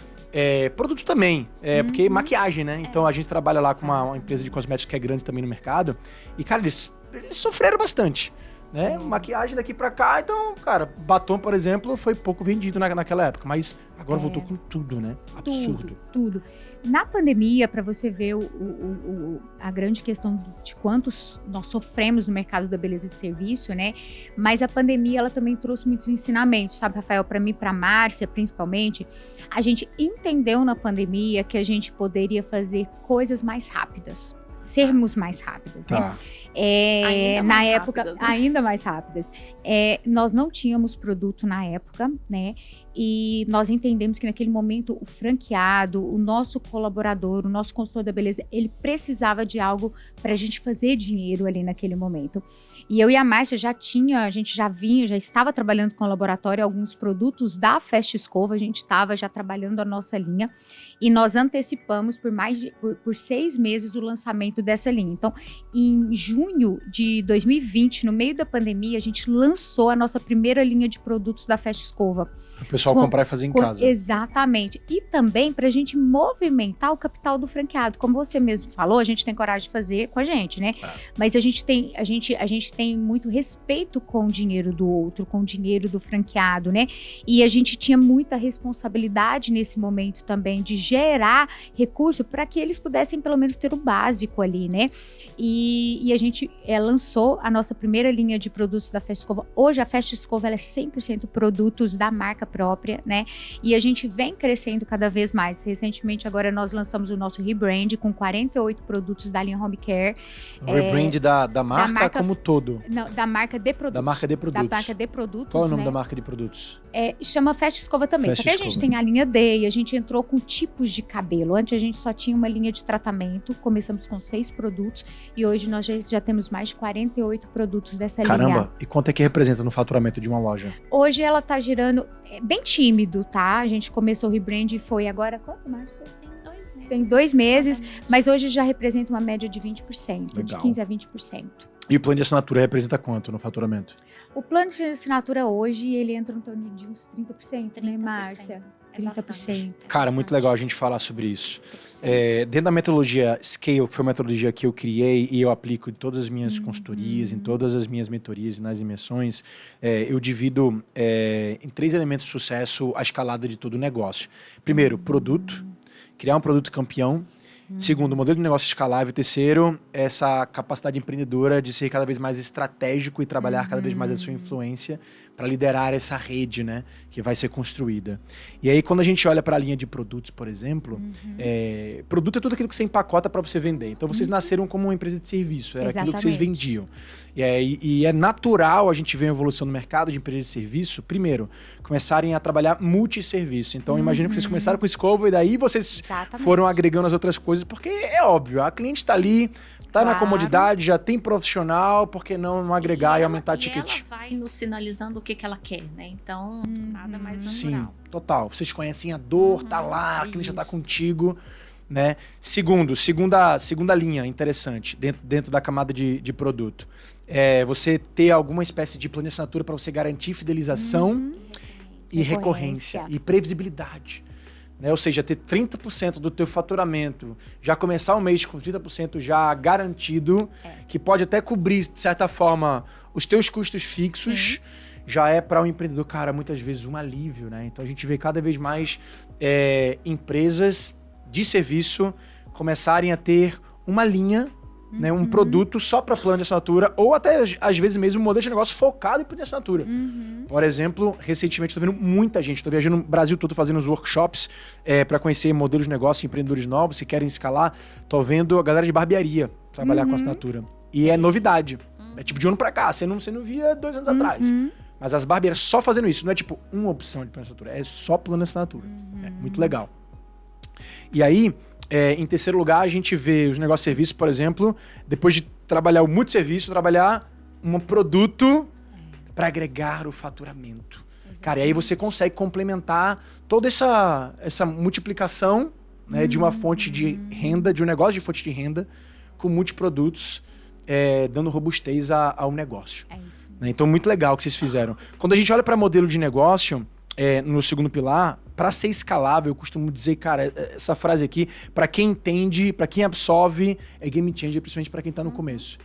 Produto também, porque maquiagem, né? Então a gente trabalha lá com uma empresa de cosméticos que é grande também no mercado. E, cara, eles sofreram bastante. Né? Maquiagem daqui pra cá, então, cara, batom, por exemplo, foi pouco vendido naquela época, mas agora voltou com tudo, né? Absurdo.
Tudo. Na pandemia, para você ver a grande questão de quantos nós sofremos no mercado da beleza e de serviço, né? Mas a pandemia, ela também trouxe muitos ensinamentos, sabe, Rafael? Para mim, para Márcia, principalmente, a gente entendeu na pandemia que a gente poderia fazer coisas mais rápidas. Sermos mais rápidas, né? Na época, rápidas, né? Ainda mais rápidas. Nós não tínhamos produto na época, né? E nós entendemos que naquele momento o franqueado, o nosso colaborador, o nosso consultor da beleza, ele precisava de algo para a gente fazer dinheiro ali naquele momento. E eu e a Márcia a gente já estava trabalhando com o laboratório alguns produtos da Fast Escova, a gente estava já trabalhando a nossa linha e nós antecipamos por 6 meses o lançamento dessa linha. Então, em junho de 2020, no meio da pandemia, a gente lançou a nossa primeira linha de produtos da Fast Escova.
O pessoal comprar e fazer em casa.
Exatamente. E também para a gente movimentar o capital do franqueado. Como você mesmo falou, a gente tem coragem de fazer com a gente, né? Mas a gente tem muito respeito com o dinheiro do outro, com o dinheiro do franqueado, né? E a gente tinha muita responsabilidade nesse momento também de gerar recurso para que eles pudessem pelo menos ter o básico ali, né? E a gente lançou a nossa primeira linha de produtos da Fast Escova. Hoje a Fast Escova ela é 100% produtos da marca própria, né? E a gente vem crescendo cada vez mais. Recentemente, agora nós lançamos o nosso rebrand com 48 produtos da linha Home Care.
O rebrand da marca como todo?
Não, da marca de produtos.
Da marca de produtos.
Da marca de produtos,
Qual é o nome
né?
da marca de produtos?
Chama Fast Escova também.
Fast
Só que
Escova.
a gente tem a linha D e a gente entrou com tipos de cabelo. Antes a gente só tinha uma linha de tratamento. Começamos com 6 produtos e hoje nós já temos mais de 48 produtos dessa linha.
Caramba, e quanto é que representa no faturamento de uma loja?
Hoje ela tá girando bem tímido, tá? A gente começou o rebrand e foi agora, quanto, Márcia? Tem 2 meses, mas hoje já representa uma média de 20%,
Legal.
de 15% a 20%.
E o plano de assinatura representa quanto no faturamento?
O plano de assinatura hoje, ele entra no torno de uns 30%, né, Márcia? 30%.
Cara, muito legal a gente falar sobre isso. Dentro da metodologia Scale, que foi uma metodologia que eu criei e eu aplico em todas as minhas consultorias, em todas as minhas mentorias e nas imersões, eu divido em 3 elementos de sucesso a escalada de todo o negócio. Primeiro, produto, criar um produto campeão. Segundo, modelo de negócio escalável. Terceiro, essa capacidade empreendedora de ser cada vez mais estratégico e trabalhar cada vez mais a sua influência para liderar essa rede, né, que vai ser construída. E aí, quando a gente olha para a linha de produtos, por exemplo, produto é tudo aquilo que você empacota para você vender. Então, vocês nasceram como uma empresa de serviço, era aquilo que vocês vendiam. E é natural a gente ver uma evolução no mercado de empresas de serviço, primeiro, começarem a trabalhar multisserviço. Então, imagino que vocês começaram com escova e daí vocês foram agregando as outras coisas, porque é óbvio, a cliente está ali, tá na comodidade, já tem profissional, por que não agregar e aumentar o ticket?
E ela vai nos sinalizando o que ela quer, né? Então, nada mais natural.
Sim, total. Vocês conhecem a dor, tá lá, a cliente já tá contigo, né? Segunda linha interessante, dentro da camada de produto. É você ter alguma espécie de plano de assinatura para você garantir fidelização e recorrência e previsibilidade. Né? Ou seja, ter 30% do teu faturamento, já começar o mês com 30% já garantido, que pode até cobrir, de certa forma, os teus custos fixos, já é para o empreendedor, cara, muitas vezes um alívio, né? Então a gente vê cada vez mais empresas de serviço começarem a ter uma linha, né, um produto só para plano de assinatura, ou até, às vezes mesmo, um modelo de negócio focado em plano de assinatura. Por exemplo, recentemente estou vendo muita gente, estou viajando no Brasil todo fazendo os workshops para conhecer modelos de negócio, empreendedores novos, que querem escalar. Estou vendo a galera de barbearia trabalhar com assinatura. E é novidade. É tipo de um ano para cá, você não via 2 anos atrás. Mas as barbeiras só fazendo isso, não é tipo uma opção de plano de assinatura, é só plano de assinatura. É muito legal. E aí, em terceiro lugar, a gente vê os negócios de serviço, por exemplo, depois de trabalhar o multisserviço, trabalhar um produto para agregar o faturamento. Exatamente. Cara, e aí você consegue complementar toda essa multiplicação, né, de uma fonte de renda, de um negócio de fonte de renda, com multiprodutos, dando robustez ao negócio. É isso. Né? Então, muito legal o que vocês fizeram. Quando a gente olha para modelo de negócio, no segundo pilar, para ser escalável, eu costumo dizer, cara, essa frase aqui, para quem entende, para quem absorve, é game changer, principalmente para quem está no começo.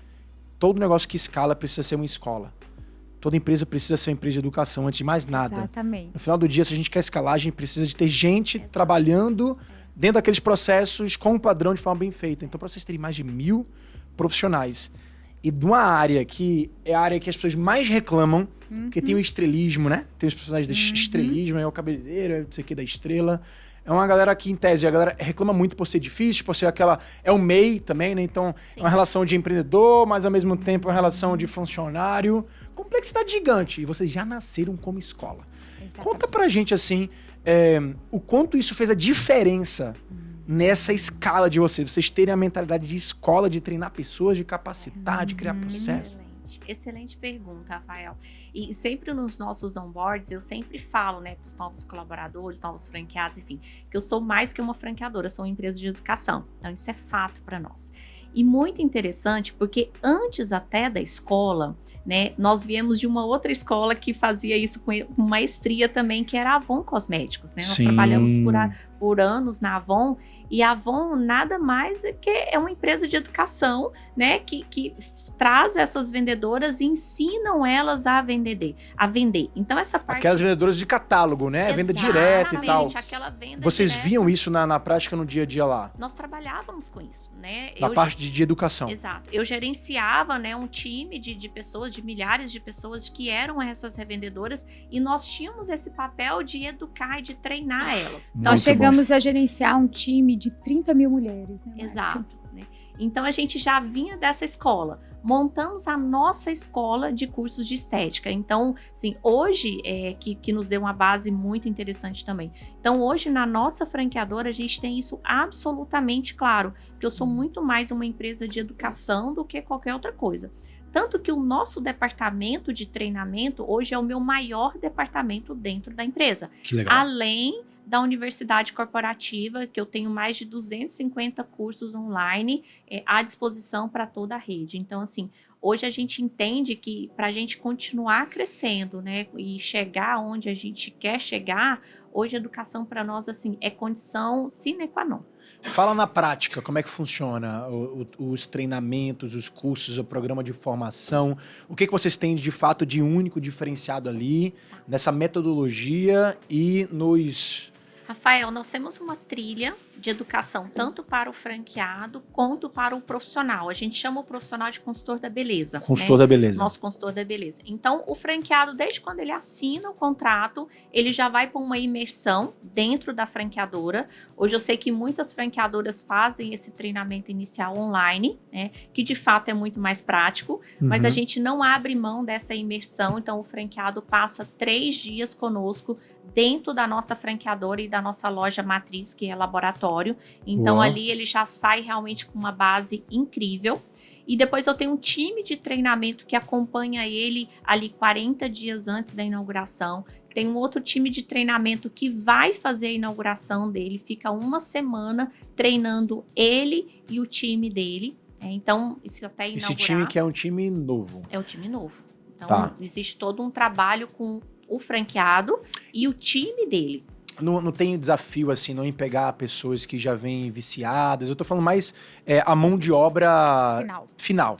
Todo negócio que escala precisa ser uma escola. Toda empresa precisa ser uma empresa de educação, antes de mais nada.
Exatamente.
No final do dia, se a gente quer escalar, a gente precisa de ter gente trabalhando dentro daqueles processos com um padrão de forma bem feita. Então, para vocês terem mais de 1.000 profissionais e de uma área que é a área que as pessoas mais reclamam, porque tem o estrelismo, né? Tem os profissionais de estrelismo, é o cabeleireiro, é não sei o que da estrela. É uma galera que, em tese, a galera reclama muito por ser difícil, por ser aquela... É o MEI também, né? Então, é uma relação de empreendedor, mas ao mesmo tempo é uma relação de funcionário. Complexidade gigante. E vocês já nasceram como escola. Exatamente. Conta pra gente, assim, o quanto isso fez a diferença nessa escala de vocês terem a mentalidade de escola, de treinar pessoas, de capacitar, de criar processo.
Excelente pergunta, Rafael. E sempre nos nossos onboards, eu sempre falo, né, para os novos colaboradores, novos franqueados, enfim, que eu sou mais que uma franqueadora, sou uma empresa de educação. Então, isso é fato para nós. E muito interessante, porque antes até da escola, né, nós viemos de uma outra escola que fazia isso com maestria também, que era a Avon Cosméticos, né? Nós trabalhamos por anos na Avon, e a Avon nada mais é que é uma empresa de educação, né, que traz essas vendedoras e ensinam elas a vender. Então, essa parte...
Aquelas vendedoras de catálogo, né? Venda direta e tal.
Aquela venda
Vocês
direta.
Viam isso na prática, no dia a dia lá?
Nós trabalhávamos com isso, né?
Na parte de educação.
Exato. Eu gerenciava, né, um time de pessoas, de milhares de pessoas que eram essas revendedoras, e nós tínhamos esse papel de educar e de treinar elas.
Nós chegamos a gerenciar um time de 30 mil mulheres, né, Márcia?
Exato. Né? Então, a gente já vinha dessa escola. Montamos a nossa escola de cursos de estética. Então, assim, hoje, que nos deu uma base muito interessante também. Então, hoje, na nossa franqueadora, a gente tem isso absolutamente claro, que eu sou muito mais uma empresa de educação do que qualquer outra coisa. Tanto que o nosso departamento de treinamento, hoje, é o meu maior departamento dentro da empresa.
Que legal.
Além da universidade corporativa, que eu tenho mais de 250 cursos online à disposição para toda a rede. Então, assim, hoje a gente entende que para a gente continuar crescendo, né, e chegar onde a gente quer chegar, hoje a educação para nós, assim, é condição sine qua non.
Fala na prática, como é que funciona os treinamentos, os cursos, o programa de formação. O que vocês têm de fato de único, diferenciado ali, nessa metodologia e
Rafael, nós temos uma trilha de educação tanto para o franqueado quanto para o profissional. A gente chama o profissional de consultor da beleza.
Consultor da beleza.
Nosso consultor da beleza. Então, o franqueado, desde quando ele assina o contrato, ele já vai para uma imersão dentro da franqueadora. Hoje eu sei que muitas franqueadoras fazem esse treinamento inicial online, né, que de fato é muito mais prático, mas a gente não abre mão dessa imersão. Então, o franqueado passa 3 dias conosco dentro da nossa franqueadora e da nossa loja matriz, que é laboratório. Então, ali ele já sai realmente com uma base incrível. E depois eu tenho um time de treinamento que acompanha ele ali 40 dias antes da inauguração. Tem um outro time de treinamento que vai fazer a inauguração dele, fica 1 semana treinando ele e o time dele. Então, isso até inaugurar...
Esse time que é um time novo.
É um time novo. Então, existe todo um trabalho com o franqueado e o time dele.
Não tem desafio, assim, não em pegar pessoas que já vêm viciadas. Eu tô falando mais a mão de obra final.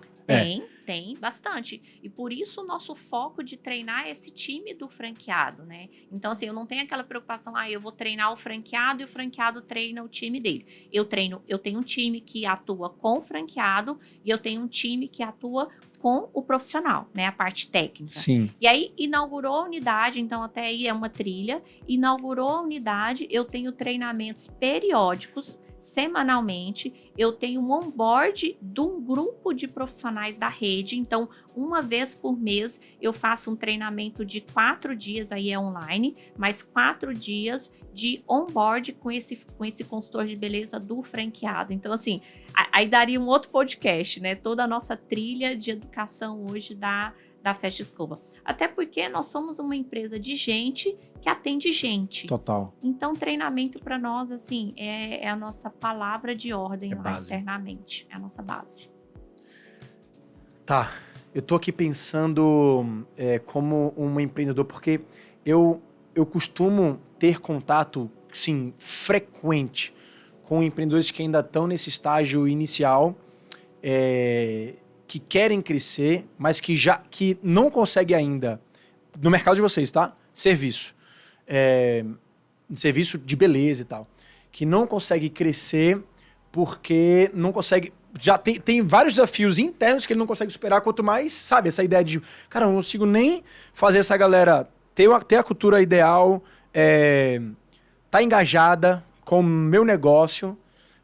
Tem bastante. E por isso o nosso foco de treinar é esse time do franqueado, né? Então, assim, eu não tenho aquela preocupação, eu vou treinar o franqueado e o franqueado treina o time dele. Eu tenho um time que atua com o franqueado e eu tenho um time que atua com o profissional, né? A parte técnica.
Sim.
E aí, inaugurou a unidade, então até aí é uma trilha. Inaugurou a unidade, eu tenho treinamentos periódicos, semanalmente. Eu tenho um onboard de um grupo de profissionais da rede. Então, 1 vez por mês, eu faço um treinamento de 4 dias, aí é online, mais 4 dias de onboard com esse consultor de beleza do franqueado. Então, assim, aí daria um outro podcast, né? Toda a nossa trilha de educação hoje da Festa Escova. Até porque nós somos uma empresa de gente que atende gente.
Total.
Então, treinamento para nós, assim, é a nossa palavra de ordem lá internamente. É a nossa base.
Tá. Eu tô aqui pensando como um empreendedor, porque eu costumo ter contato, sim, frequente com empreendedores que ainda estão nesse estágio inicial, que querem crescer, mas que não conseguem ainda, no mercado de vocês, tá? Serviço de beleza e tal, que não consegue crescer porque não consegue... Já tem vários desafios internos que ele não consegue superar, quanto mais, sabe, essa ideia de, cara, eu não consigo nem fazer essa galera ter a cultura ideal, tá engajada com o meu negócio.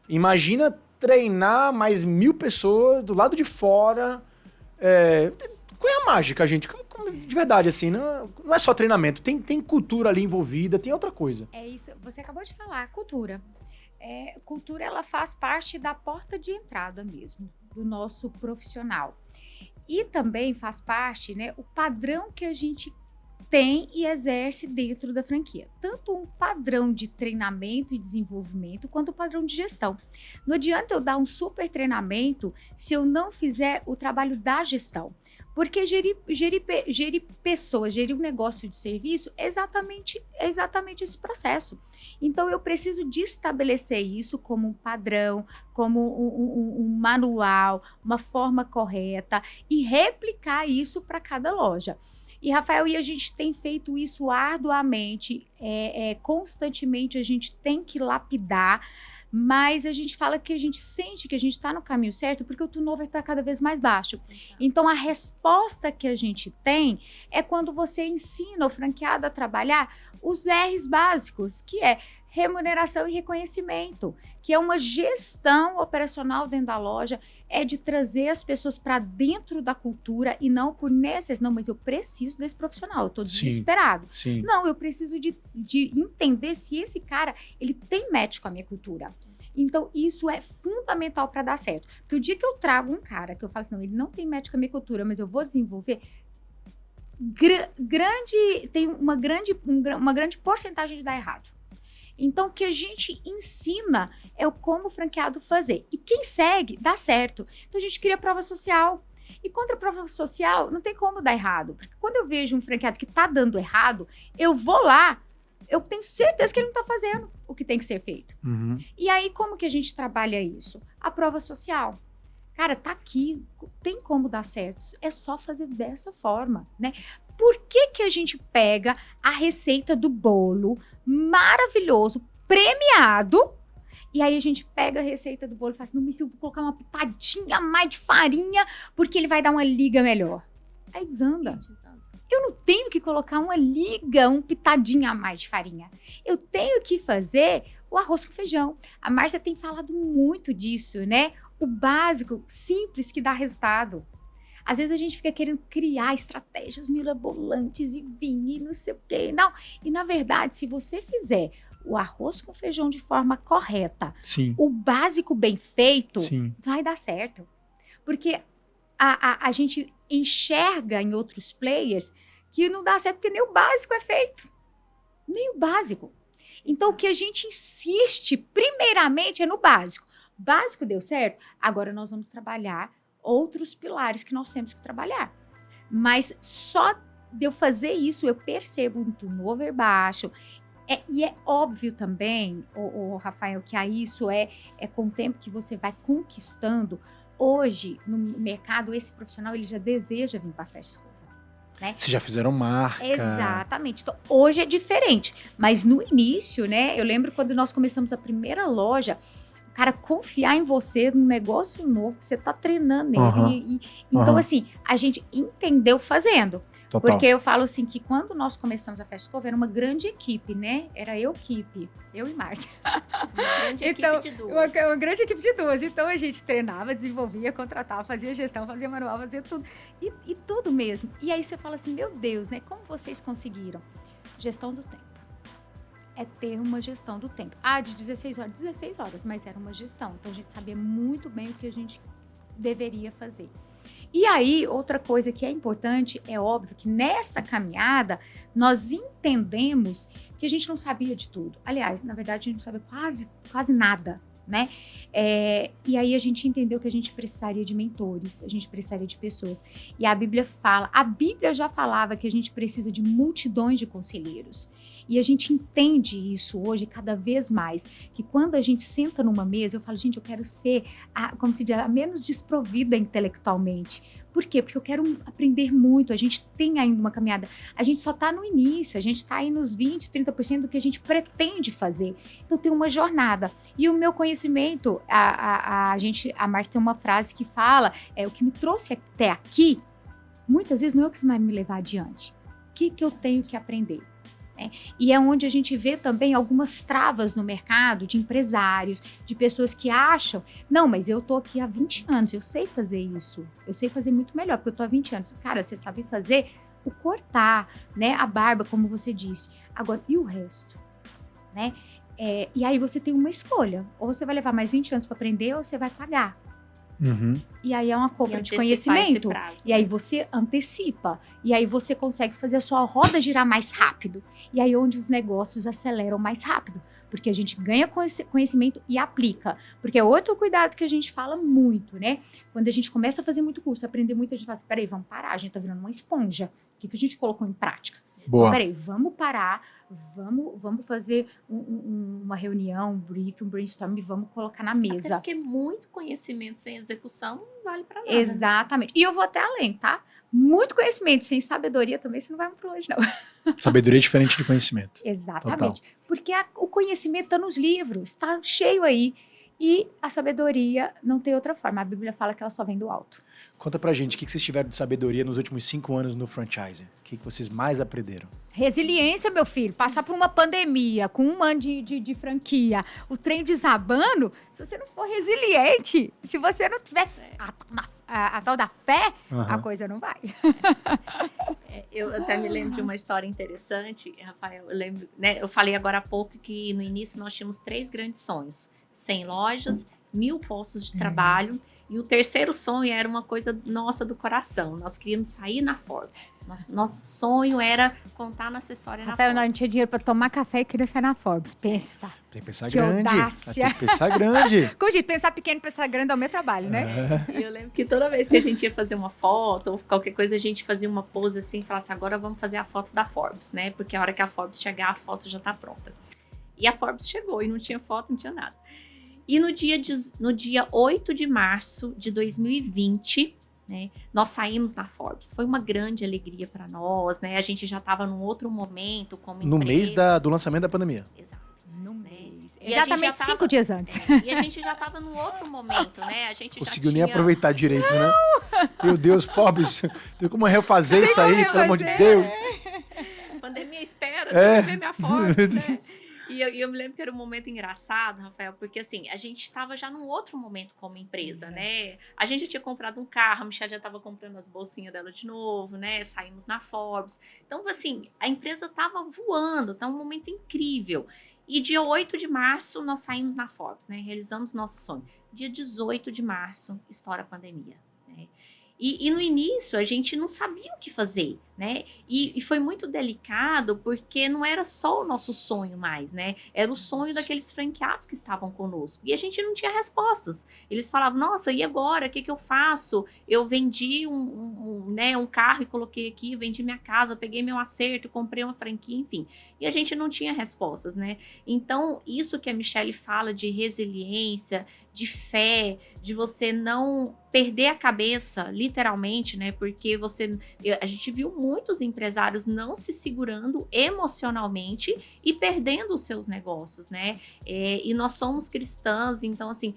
Imagina treinar mais 1000 pessoas do lado de fora. Qual é a mágica, gente? De verdade, assim, não é só treinamento, tem cultura ali envolvida, tem outra coisa.
É isso, você acabou de falar, cultura. Cultura, ela faz parte da porta de entrada mesmo, do nosso profissional. E também faz parte, né, o padrão que a gente tem e exerce dentro da franquia. Tanto um padrão de treinamento e desenvolvimento, quanto um padrão de gestão. Não adianta eu dar um super treinamento se eu não fizer o trabalho da gestão. Porque gerir pessoas, gerir um negócio de serviço é exatamente esse processo. Então, eu preciso de estabelecer isso como um padrão, como um manual, uma forma correta e replicar isso para cada loja. E, Rafael, a gente tem feito isso arduamente, constantemente a gente tem que lapidar, mas a gente fala que a gente sente que a gente está no caminho certo porque o turnover está cada vez mais baixo. Então, a resposta que a gente tem é quando você ensina o franqueado a trabalhar os R's básicos, que é remuneração e reconhecimento, que é uma gestão operacional dentro da loja, é de trazer as pessoas para dentro da cultura e não por necessidade. Não, mas eu preciso desse profissional, eu estou desesperado.
Sim.
Não, eu preciso de entender se esse cara, ele tem match com a minha cultura. Então, isso é fundamental para dar certo. Porque o dia que eu trago um cara, que eu falo assim, não, ele não tem match com a minha cultura, mas eu vou desenvolver, tem uma grande porcentagem de dar errado. Então, o que a gente ensina é o como o franqueado fazer. E quem segue, dá certo. Então, a gente cria prova social. E contra a prova social, não tem como dar errado. Porque quando eu vejo um franqueado que está dando errado, eu vou lá, eu tenho certeza que ele não está fazendo o que tem que ser feito.
Uhum.
E aí, como que a gente trabalha isso? A prova social. Cara, tá aqui, tem como dar certo. É só fazer dessa forma, né? Por que a gente pega a receita do bolo maravilhoso, premiado. E aí a gente pega a receita do bolo e fala assim, não, mas eu vou colocar uma pitadinha a mais de farinha, porque ele vai dar uma liga melhor. Aí desanda. Eu não tenho que colocar uma liga, um pitadinha a mais de farinha. Eu tenho que fazer o arroz com feijão. A Márcia tem falado muito disso, né? O básico, simples, que dá resultado. Às vezes a gente fica querendo criar estratégias mirabolantes e vir e não sei o quê. Não. E na verdade, se você fizer o arroz com feijão de forma correta,
Sim.
o básico bem feito,
Sim.
vai dar certo. Porque a gente enxerga em outros players que não dá certo porque nem o básico é feito. Nem o básico. Então, o que a gente insiste, primeiramente, é no básico. O básico deu certo, agora nós vamos trabalhar outros pilares que nós temos que trabalhar. Mas só de eu fazer isso, eu percebo um turnover baixo. E é óbvio também, Rafael, que isso é com o tempo que você vai conquistando. Hoje, no mercado, esse profissional ele já deseja vir para a festa escova. Né?
Vocês já fizeram marca.
Exatamente. Então, hoje é diferente. Mas no início, né? Eu lembro quando nós começamos a primeira loja, o cara confiar em você num negócio novo que você tá treinando nele. Então, assim, a gente entendeu fazendo.
Total.
Porque eu falo assim que quando nós começamos a Festa Escova, era uma grande equipe, né? Era eu e Márcia.
Uma grande equipe de duas.
Uma grande equipe de duas. Então a gente treinava, desenvolvia, contratava, fazia gestão, fazia manual, fazia tudo. E tudo mesmo. E aí você fala assim, meu Deus, né? Como vocês conseguiram? Gestão do tempo. É ter uma gestão do tempo. De 16 horas, mas era uma gestão. Então a gente sabia muito bem o que a gente deveria fazer. E aí, outra coisa que é importante, é óbvio que nessa caminhada, nós entendemos que a gente não sabia de tudo. Aliás, na verdade, a gente não sabia quase nada, né? E aí a gente entendeu que a gente precisaria de mentores, a gente precisaria de pessoas. E a Bíblia já falava que a gente precisa de multidões de conselheiros. E a gente entende isso hoje cada vez mais, que quando a gente senta numa mesa, eu falo, gente, eu quero ser, como se diz, a menos desprovida intelectualmente. Por quê? Porque eu quero aprender muito, a gente tem ainda uma caminhada, a gente só está no início, a gente está aí nos 20%, 30% do que a gente pretende fazer. Então tem uma jornada. E o meu conhecimento, a Márcia tem uma frase que fala, o que me trouxe até aqui, muitas vezes não é o que vai me levar adiante. O que eu tenho que aprender? E é onde a gente vê também algumas travas no mercado de empresários, de pessoas que acham, não, mas eu tô aqui há 20 anos, eu sei fazer isso, eu sei fazer muito melhor, porque eu tô há 20 anos. Cara, você sabe fazer o cortar, né, a barba, como você disse. Agora, e o resto? Né? E aí você tem uma escolha, ou você vai levar mais 20 anos para aprender, ou você vai pagar.
Uhum.
E aí é uma compra de conhecimento.
Prazo,
e aí você antecipa. E aí você consegue fazer a sua roda girar mais rápido. E aí onde os negócios aceleram mais rápido. Porque a gente ganha conhecimento e aplica. Porque é outro cuidado que a gente fala muito, né? Quando a gente começa a fazer muito curso, aprender muito, a gente fala assim, peraí, vamos parar, a gente tá virando uma esponja. O que a gente colocou em prática?
Boa.
Peraí, vamos parar, vamos fazer uma reunião, um briefing, um brainstorm, e vamos colocar na mesa.
Até porque muito conhecimento sem execução não vale para nada.
Exatamente. E eu vou até além, tá? Muito conhecimento sem sabedoria também, você não vai muito longe, não.
Sabedoria é diferente de conhecimento.
Exatamente. Total. Porque o conhecimento está nos livros, está cheio aí. E a sabedoria não tem outra forma. A Bíblia fala que ela só vem do alto.
Conta pra gente, o que vocês tiveram de sabedoria nos últimos 5 anos no franchising? O que vocês mais aprenderam?
Resiliência, meu filho. Passar por uma pandemia, com 1 ano de franquia, o trem desabando, se você não for resiliente, se você não tiver a tal da fé, a coisa não vai.
Eu até me lembro de uma história interessante, Rafael. Eu lembro, né? Eu falei agora há pouco que no início nós tínhamos 3 grandes sonhos. 100 lojas, 1000 postos de trabalho. E o terceiro sonho era uma coisa nossa do coração. Nós queríamos sair na Forbes. Nosso sonho era contar nossa história na Forbes.
Não, a gente tinha dinheiro para tomar café e queria sair na Forbes. Pensa.
Tem que pensar
que
grande.
Audácia.
Tem que pensar grande.
Como gente, pensar pequeno e pensar grande é o meu trabalho, né?
E eu lembro que toda vez que a gente ia fazer uma foto ou qualquer coisa, a gente fazia uma pose assim e falava assim, agora vamos fazer a foto da Forbes, né? Porque a hora que a Forbes chegar, a foto já tá pronta. E a Forbes chegou e não tinha foto, não tinha nada. E no dia 8 de março de 2020, né, nós saímos na Forbes. Foi uma grande alegria para nós, né? A gente já estava num outro momento como empresa.
No mês do lançamento da pandemia.
Exato.
No mês. Exatamente 5 dias antes.
E a gente já estava num outro momento, né? A gente
Conseguiu
já
nem
tinha...
aproveitar direito, né? Meu Deus, Forbes, tem como refazer isso aí, pelo amor de Deus?
Pandemia espera, deixa eu ver minha Forbes, né? E eu me lembro que era um momento engraçado, Rafael, porque assim, a gente estava já num outro momento como empresa, né? A gente já tinha comprado um carro, a Michelle já estava comprando as bolsinhas dela de novo, né? Saímos na Forbes. Então, assim, a empresa estava voando, tá um momento incrível. E dia 8 de março, nós saímos na Forbes, né? Realizamos nosso sonho. Dia 18 de março, estoura a pandemia, né? E no início, a gente não sabia o que fazer, né? E foi muito delicado, porque não era só o nosso sonho mais, né? Era o sonho daqueles franqueados que estavam conosco. E a gente não tinha respostas. Eles falavam, nossa, e agora? O que eu faço? Eu vendi um carro e coloquei aqui, vendi minha casa, peguei meu acerto, comprei uma franquia, enfim. E a gente não tinha respostas, né? Então, isso que a Michelle fala de resiliência, de fé, de você não perder a cabeça, literalmente, né? Porque a gente viu muitos empresários não se segurando emocionalmente e perdendo os seus negócios, né? E nós somos cristãs, então, assim,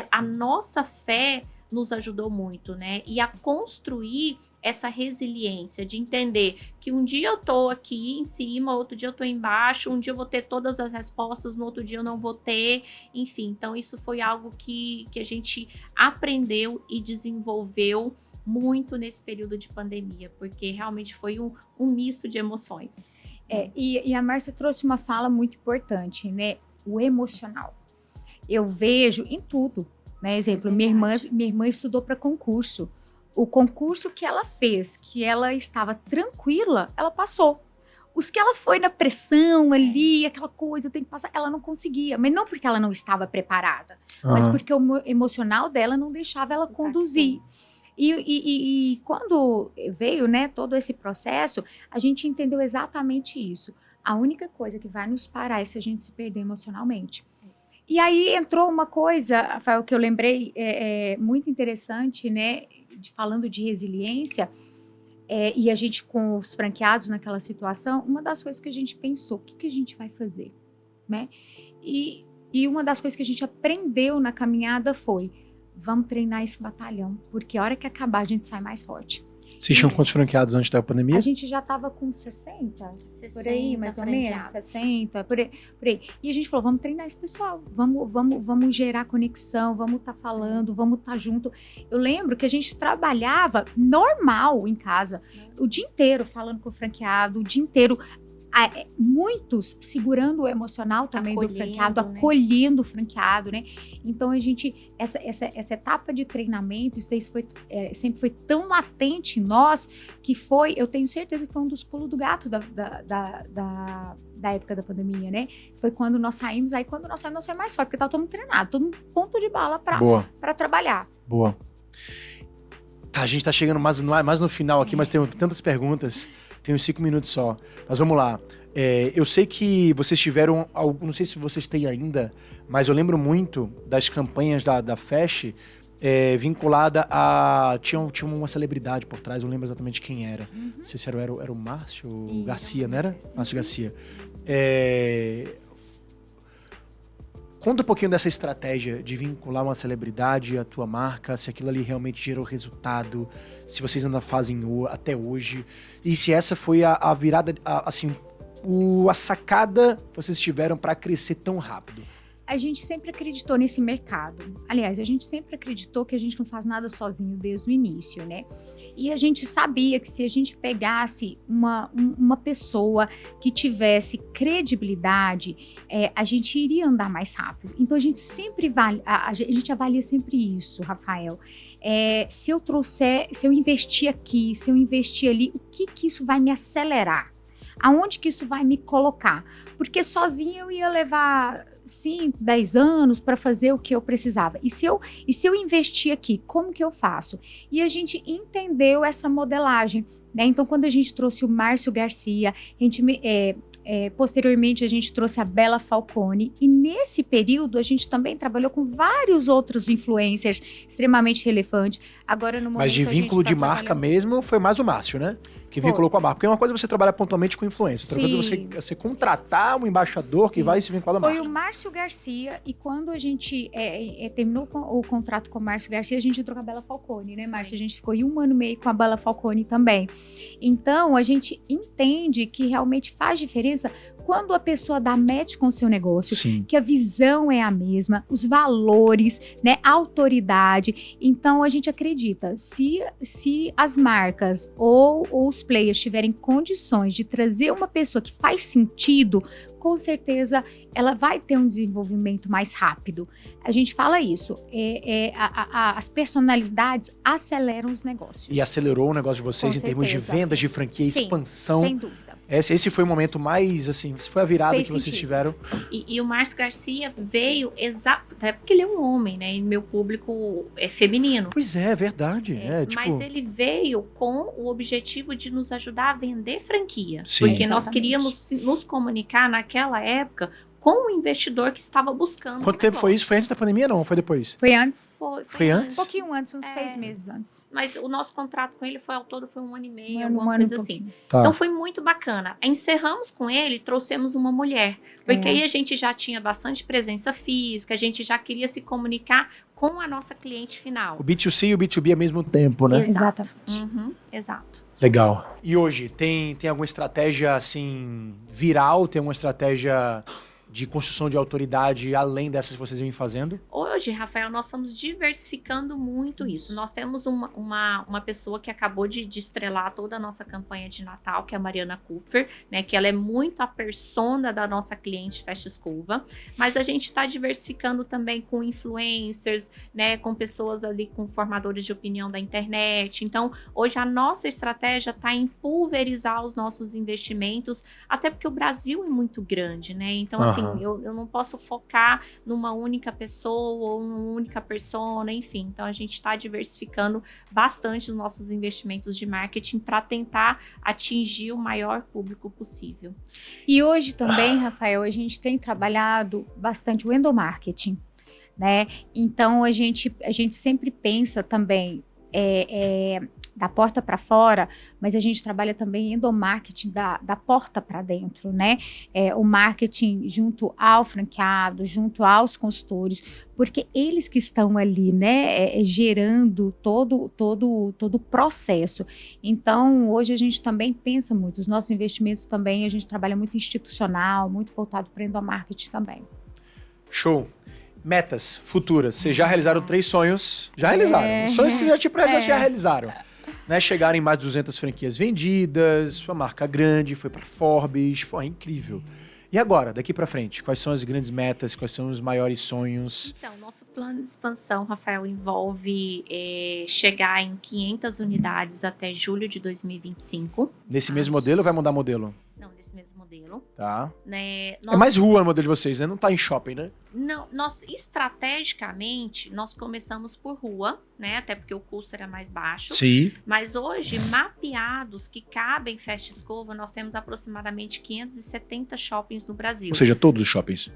a nossa fé nos ajudou muito, né? E a construir essa resiliência de entender que um dia eu tô aqui em cima, outro dia eu tô embaixo, um dia eu vou ter todas as respostas, no outro dia eu não vou ter, enfim. Então, isso foi algo que a gente aprendeu e desenvolveu muito nesse período de pandemia, porque realmente foi um misto de emoções.
E a Márcia trouxe uma fala muito importante, né? O emocional. Eu vejo em tudo, né? Exemplo, minha irmã estudou para concurso. O concurso que ela fez, que ela estava tranquila, ela passou. Os que ela foi na pressão ali, aquela coisa, eu tenho que passar, ela não conseguia. Mas não porque ela não estava preparada, mas porque o emocional dela não deixava ela conduzir. E quando veio, né, todo esse processo, a gente entendeu exatamente isso. A única coisa que vai nos parar é se a gente se perder emocionalmente. E aí entrou uma coisa, Rafael, que eu lembrei muito interessante, né, falando de resiliência, e a gente com os franqueados naquela situação, uma das coisas que a gente pensou, o que a gente vai fazer, né? E uma das coisas que a gente aprendeu na caminhada foi, vamos treinar esse batalhão, porque a hora que acabar a gente sai mais forte.
Vocês tinham quantos franqueados antes da pandemia?
A gente já estava com 60, por aí, mais ou menos, 60, por aí. E a gente falou, vamos treinar esse pessoal, vamos gerar conexão, vamos estar falando, vamos estar junto. Eu lembro que a gente trabalhava normal em casa, o dia inteiro falando com o franqueado, o dia inteiro, muitos segurando o emocional também do franqueado, né? Acolhendo o franqueado, né? Então a gente, essa etapa de treinamento, isso daí sempre foi tão latente em nós, que eu tenho certeza que foi um dos pulos do gato da época da pandemia, né? Foi quando nós saímos, aí quando nós saímos mais forte, porque tava todo mundo treinado, todo mundo ponto de bala para trabalhar.
Boa. Tá, a gente tá chegando mais no final aqui, mas tem tantas perguntas. Tem uns 5 minutos só. Mas vamos lá. Eu sei que vocês tiveram, não sei se vocês têm ainda, mas eu lembro muito das campanhas da Fast vinculada a... Tinha uma celebridade por trás, eu não lembro exatamente quem era. Não sei se era o Márcio Garcia, não era? Márcio Garcia. Conta um pouquinho dessa estratégia de vincular uma celebridade à tua marca, se aquilo ali realmente gerou resultado, se vocês ainda fazem até hoje, e se essa foi a virada, assim, a sacada que vocês tiveram para crescer tão rápido.
A gente sempre acreditou nesse mercado. Aliás, a gente sempre acreditou que a gente não faz nada sozinho desde o início, né? E a gente sabia que se a gente pegasse uma pessoa que tivesse credibilidade, a gente iria andar mais rápido. Então, a gente sempre a gente avalia sempre isso, Rafael. Se eu investir aqui, se eu investir ali, o que isso vai me acelerar? Aonde que isso vai me colocar? Porque sozinha eu ia levar 5, 10 anos para fazer o que eu precisava. E se eu investir aqui, como que eu faço? E a gente entendeu essa modelagem, né? Então, quando a gente trouxe o Márcio Garcia, posteriormente a gente trouxe a Bela Falcone, e nesse período a gente também trabalhou com vários outros influencers extremamente relevantes. Agora, no momento,
mas de vínculo de marca mesmo, foi mais o Márcio, né? que vinculou com a marca. Porque uma coisa é você trabalhar pontualmente com influência, outra coisa é você contratar um embaixador que vai se vincular da marca.
Foi o Márcio Garcia, e quando a gente terminou o contrato com o Márcio Garcia, a gente entrou com a Bela Falcone, né, Márcio? A gente ficou 1 ano e meio com a Bela Falcone também. Então, a gente entende que realmente faz diferença quando a pessoa dá match com o seu negócio,
Sim.
que a visão é a mesma, os valores, né, a autoridade. Então, a gente acredita, se as marcas ou os players tiverem condições de trazer uma pessoa que faz sentido, com certeza ela vai ter um desenvolvimento mais rápido. A gente fala isso, as personalidades aceleram os negócios.
E acelerou o negócio de vocês
Com
em termos de
certeza.
vendas, de franquia,
Sim,
expansão.
sem dúvida.
Esse foi o momento mais, assim, foi a virada
Fez
que vocês
sentido.
tiveram.
E o Márcio Garcia veio até porque ele é um homem, né? E meu público é feminino.
Pois é verdade.
Mas ele veio com o objetivo de nos ajudar a vender franquia.
Sim.
Porque nós
Exatamente.
queríamos nos comunicar naquela época com o investidor que estava buscando.
Quanto tempo foi isso? Foi antes da pandemia, não? Foi depois?
Foi antes,
Foi antes?
um pouquinho antes, uns 6 meses antes.
Mas o nosso contrato com ele foi ao todo foi 1 ano e meio,
Um
alguma
ano e
coisa assim.
pouquinho.
Tá.
Então foi muito bacana. Encerramos com ele, trouxemos uma mulher. Porque
É.
aí a gente já tinha bastante presença física, a gente já queria se comunicar com a nossa cliente final.
O B2C e o B2B ao mesmo tempo, né?
Exato.
Exatamente.
Exato.
Legal. E hoje, tem alguma estratégia, assim, viral? Tem alguma estratégia de construção de autoridade além dessas que vocês vêm fazendo?
Hoje, Rafael, nós estamos diversificando muito isso. Nós temos uma pessoa que acabou de estrelar toda a nossa campanha de Natal, que é a Mariana Cooper, né? Que ela é muito a persona da nossa cliente Festa Escova. Mas a gente está diversificando também com influencers, né? Com pessoas ali, com formadores de opinião da internet. Então, hoje a nossa estratégia está em pulverizar os nossos investimentos, até porque o Brasil é muito grande, né? Então, assim, eu não posso focar numa única pessoa ou numa única persona, enfim. Então, a gente está diversificando bastante os nossos investimentos de marketing para tentar atingir o maior público possível.
E hoje também, Rafael, a gente tem trabalhado bastante o endomarketing, né? Então, a gente sempre pensa também da porta para fora, mas a gente trabalha também endomarketing da porta para dentro, né? O marketing junto ao franqueado, junto aos consultores, porque eles que estão ali, né, gerando todo o processo. Então, hoje a gente também pensa muito, os nossos investimentos também, a gente trabalha muito institucional, muito voltado para endomarketing também.
Show. Metas futuras. Vocês já realizaram 3 sonhos. Já realizaram. Os sonhos que vocês já tinham pra realizar, já realizaram. Né? Chegaram em mais de 200 franquias vendidas, foi uma marca grande, foi pra Forbes, foi incrível. E agora, daqui pra frente, quais são as grandes metas, quais são os maiores sonhos?
Então, nosso plano de expansão, Rafael, envolve chegar em 500 unidades até julho de 2025.
Nesse mesmo modelo ou vai mudar modelo?
Não, nesse mesmo modelo.
Tá.
Né?
É mais rua o modelo de vocês, né? Não tá em shopping, né?
Não, estrategicamente, nós começamos por rua, né? Até porque o custo era mais baixo.
Sim.
Mas hoje, mapeados que cabem Festa Escova, nós temos aproximadamente 570 shoppings no Brasil.
Ou seja, todos os shoppings.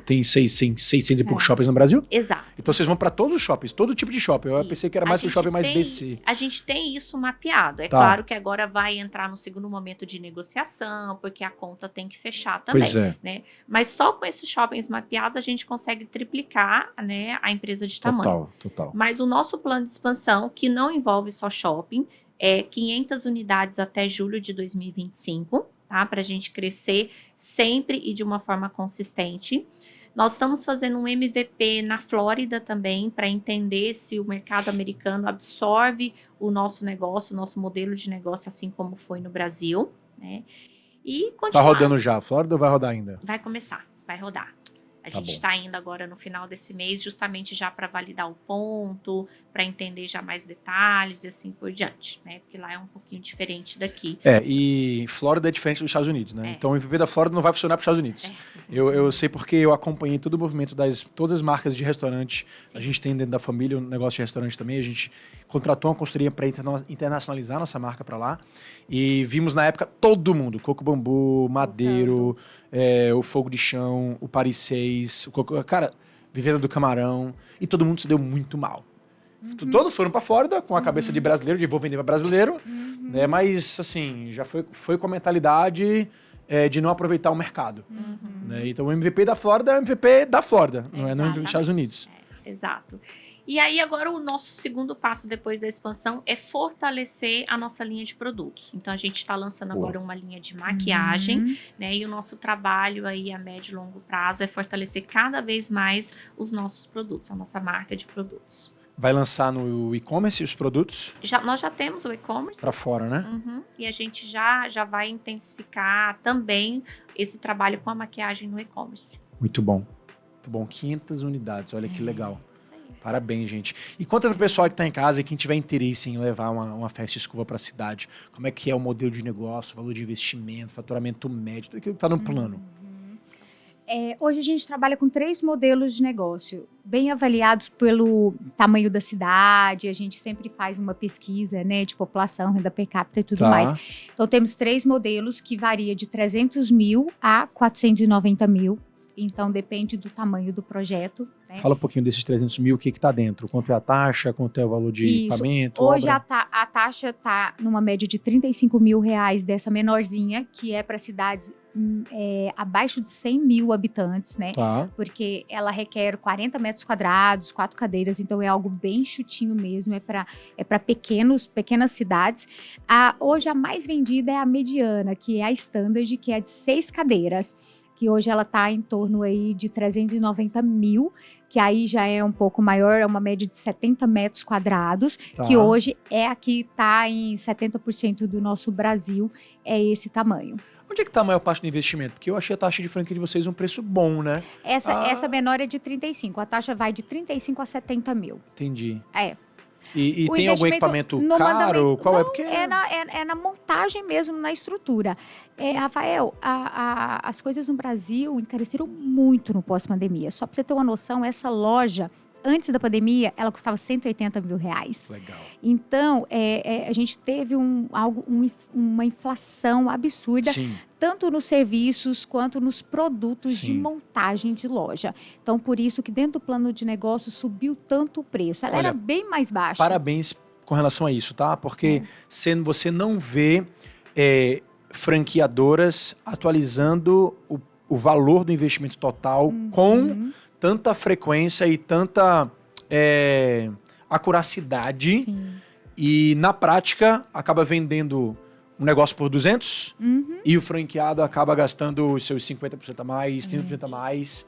Tem 600 e poucos shoppings no Brasil?
Exato.
Então vocês vão pra todos os shoppings, todo tipo de shopping. Eu pensei que era mais pro shopping mais BC.
A gente tem isso mapeado. É
Tá.
claro que agora vai entrar no segundo momento de negociação, porque a conta tem que fechar também.
Pois é.
Né? Mas só com esses shoppings mapeados a gente consegue triplicar, né, a empresa de tamanho.
Total.
Mas o nosso plano de expansão, que não envolve só shopping, é 500 unidades até julho de 2025, tá? Para a gente crescer sempre e de uma forma consistente. Nós estamos fazendo um MVP na Flórida também, para entender se o mercado americano absorve o nosso negócio, o nosso modelo de negócio, assim como foi no Brasil, né? E continuar.
Tá rodando já. Flórida ou vai rodar ainda?
Vai começar, vai rodar. A
Tá
gente
bom.
está indo agora no final desse mês, justamente já para validar o ponto, para entender já mais detalhes e assim por diante, né? Porque lá é um pouquinho diferente daqui.
E Flórida é diferente dos Estados Unidos, né?
É.
Então o MVP da Flórida não vai funcionar para os Estados Unidos. Eu sei porque eu acompanhei todo o movimento todas as marcas de restaurante.
Sim.
A gente tem dentro da família um negócio de restaurante também. A gente contratou uma consultoria para internacionalizar nossa marca para lá. E vimos na época todo mundo. Coco Bambu, Madeiro, o Fogo de Chão, o Paris 6, cara, Viveira do Camarão. E todo mundo se deu muito mal. Todos foram para Flórida com a cabeça de brasileiro, de vou vender para brasileiro, né? Mas, assim, já foi com a mentalidade de não aproveitar o mercado. Né? Então, o MVP da Flórida é o MVP da Flórida, não é no MVP dos Estados Unidos.
Exato. E aí, agora, o nosso segundo passo depois da expansão é fortalecer a nossa linha de produtos. Então, a gente está lançando agora uma linha de maquiagem, né? E o nosso trabalho aí a médio e longo prazo é fortalecer cada vez mais os nossos produtos, a nossa marca de produtos.
Vai lançar no e-commerce os produtos?
Nós já temos o e-commerce.
Para fora, né?
E a gente já vai intensificar também esse trabalho com a maquiagem no e-commerce.
Muito bom. Muito bom. 500 unidades, olha que legal. Parabéns, gente. E conta pro pessoal que tá em casa e quem tiver interesse em levar uma festa escova para a cidade, como é que é o modelo de negócio, valor de investimento, faturamento médio, tudo aquilo que tá no plano.
Hoje a gente trabalha com 3 modelos de negócio, bem avaliados pelo tamanho da cidade. A gente sempre faz uma pesquisa, né, de população, renda per capita e tudo mais. Então, temos 3 modelos que varia de 300 mil a 490 mil. Então, depende do tamanho do projeto. Né?
Fala um pouquinho desses 300 mil, o que está dentro? Quanto é a taxa, quanto é o valor de equipamento?
Hoje a taxa está numa média de R$35 mil dessa menorzinha, que é para cidades abaixo de 100 mil habitantes, né? Porque ela requer 40 metros quadrados, 4 cadeiras, então é algo bem chutinho mesmo, é para pequenas cidades. Hoje a mais vendida é a mediana, que é a standard, que é de 6 cadeiras. Que hoje ela está em torno aí de 390 mil, que aí já é um pouco maior, é uma média de 70 metros quadrados, que hoje aqui está em 70% do nosso Brasil, é esse tamanho.
Onde é que está a maior parte do investimento? Porque eu achei a taxa de franquia de vocês um preço bom, né?
Essa menor é de 35, a taxa vai de 35 a 70 mil.
Entendi.
E
tem algum equipamento caro? Qual
não, é na montagem mesmo, na estrutura. Rafael, as coisas no Brasil encareceram muito no pós-pandemia. Só para você ter uma noção, essa loja, antes da pandemia, ela custava R$180 mil.
Legal.
Então, a gente teve uma inflação absurda, tanto nos serviços quanto nos produtos de montagem de loja. Então, por isso que dentro do plano de negócio subiu tanto o preço. Ela era bem mais baixa.
Parabéns com relação a isso, tá? Porque você não vê franqueadoras atualizando o valor do investimento total com tanta frequência e tanta acuracidade. E, na prática, acaba vendendo um negócio por 200 e o franqueado acaba gastando os seus 50% a mais, 30% a mais.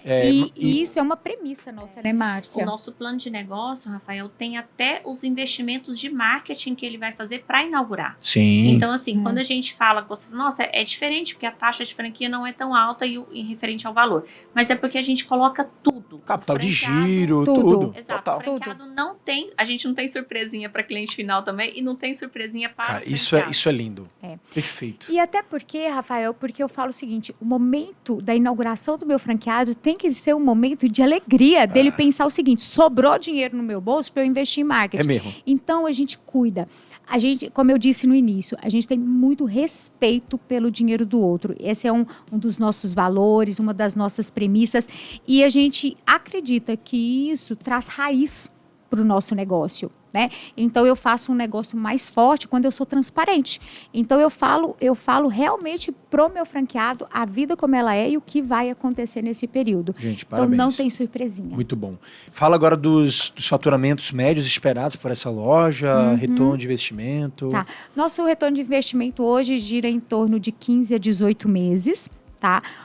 E isso é uma premissa nossa, né, Márcia?
O nosso plano de negócio, Rafael, tem até os investimentos de marketing que ele vai fazer para inaugurar. Então, assim, quando a gente fala, nossa, é diferente, porque a taxa de franquia não é tão alta em referente ao valor. Mas é porque a gente coloca tudo.
Capital de giro, tudo.
Exato. Total. O franqueado não tem, a gente não tem surpresinha para cliente final também e não tem surpresinha para o franqueado.
Isso é lindo. Perfeito.
E até porque, Rafael, porque eu falo o seguinte, o momento da inauguração do meu franqueado tem que ser um momento de alegria dele pensar o seguinte, sobrou dinheiro no meu bolso para eu investir em marketing.
É mesmo.
Então, a gente cuida. A gente, como eu disse no início, a gente tem muito respeito pelo dinheiro do outro. Esse é um dos nossos valores, uma das nossas premissas. E a gente acredita que isso traz raiz para o nosso negócio, né? Então, eu faço um negócio mais forte quando eu sou transparente. Então, eu falo realmente pro meu franqueado a vida como ela é e o que vai acontecer nesse período.
Gente, parabéns.
Então, não tem surpresinha.
Muito bom. Fala agora dos faturamentos médios esperados por essa loja, retorno de investimento.
Nosso retorno de investimento hoje gira em torno de 15 a 18 meses.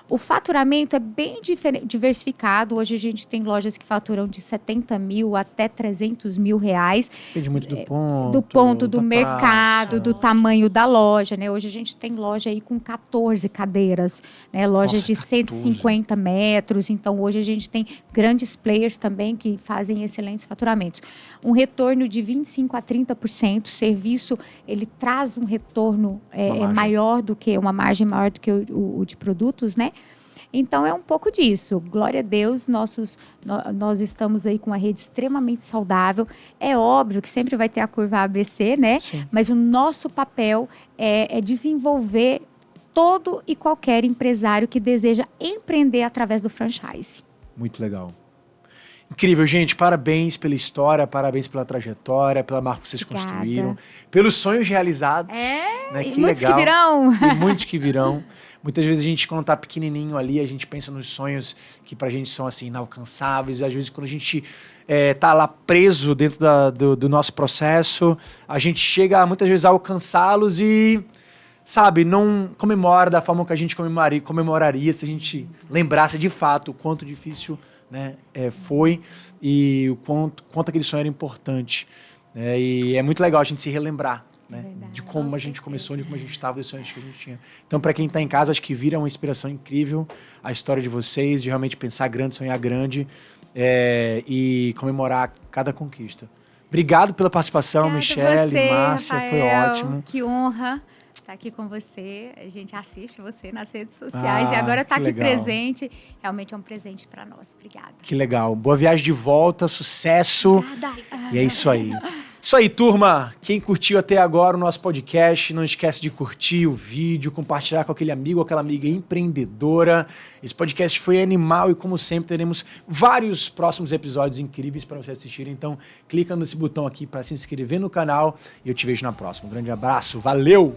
O faturamento é bem diversificado. Hoje a gente tem lojas que faturam de 70 mil até 300 mil reais.
Depende muito do ponto.
Do ponto do mercado, do tamanho da loja, né? Hoje a gente tem loja aí com 14 cadeiras, né? Lojas de 150 metros. Então, hoje a gente tem grandes players também que fazem excelentes faturamentos. Um retorno de 25% a 30%. Serviço, ele traz um retorno maior do que, uma margem maior do que o de produtos, né? Então, é um pouco disso. Glória a Deus, nós estamos aí com uma rede extremamente saudável. É óbvio que sempre vai ter a curva ABC, né? Mas o nosso papel é desenvolver todo e qualquer empresário que deseja empreender através do franchise.
Muito legal. Incrível, gente. Parabéns pela história, parabéns pela trajetória, pela marca que vocês
Obrigada.
construíram, pelos sonhos realizados. Né?
E
Que
muitos
legal.
que virão.
E muitos que virão. Muitas vezes a gente, quando tá pequenininho ali, a gente pensa nos sonhos que pra gente são, assim, inalcançáveis. E às vezes, quando a gente tá lá preso dentro do nosso processo, a gente chega, muitas vezes, a alcançá-los e, sabe, não comemora da forma que a gente comemoraria se a gente lembrasse de fato o quanto difícil, né, foi e o quanto aquele sonho era importante. Né? E é muito legal a gente se relembrar, né,
Verdade.
de como
Com
a gente
certeza.
começou, de como a gente estava e os sonhos que a gente tinha. Então, para quem está em casa, acho que vira uma inspiração incrível a história de vocês, de realmente pensar grande, sonhar grande e comemorar cada conquista. Obrigado pela participação,
Obrigada a
Michele,
você,
Márcia, foi
Rafael.
ótimo.
Que honra estar aqui com você. A gente assiste você nas redes sociais e agora
que
estar aqui
legal.
presente. Realmente é um presente para nós. Obrigada.
Que legal. Boa viagem de volta, sucesso.
Obrigada.
E é isso aí. Isso aí, turma. Quem curtiu até agora o nosso podcast, não esquece de curtir o vídeo, compartilhar com aquele amigo ou aquela amiga empreendedora. Esse podcast foi animal e, como sempre, teremos vários próximos episódios incríveis para você assistir. Então, clica nesse botão aqui para se inscrever no canal e eu te vejo na próxima. Um grande abraço. Valeu!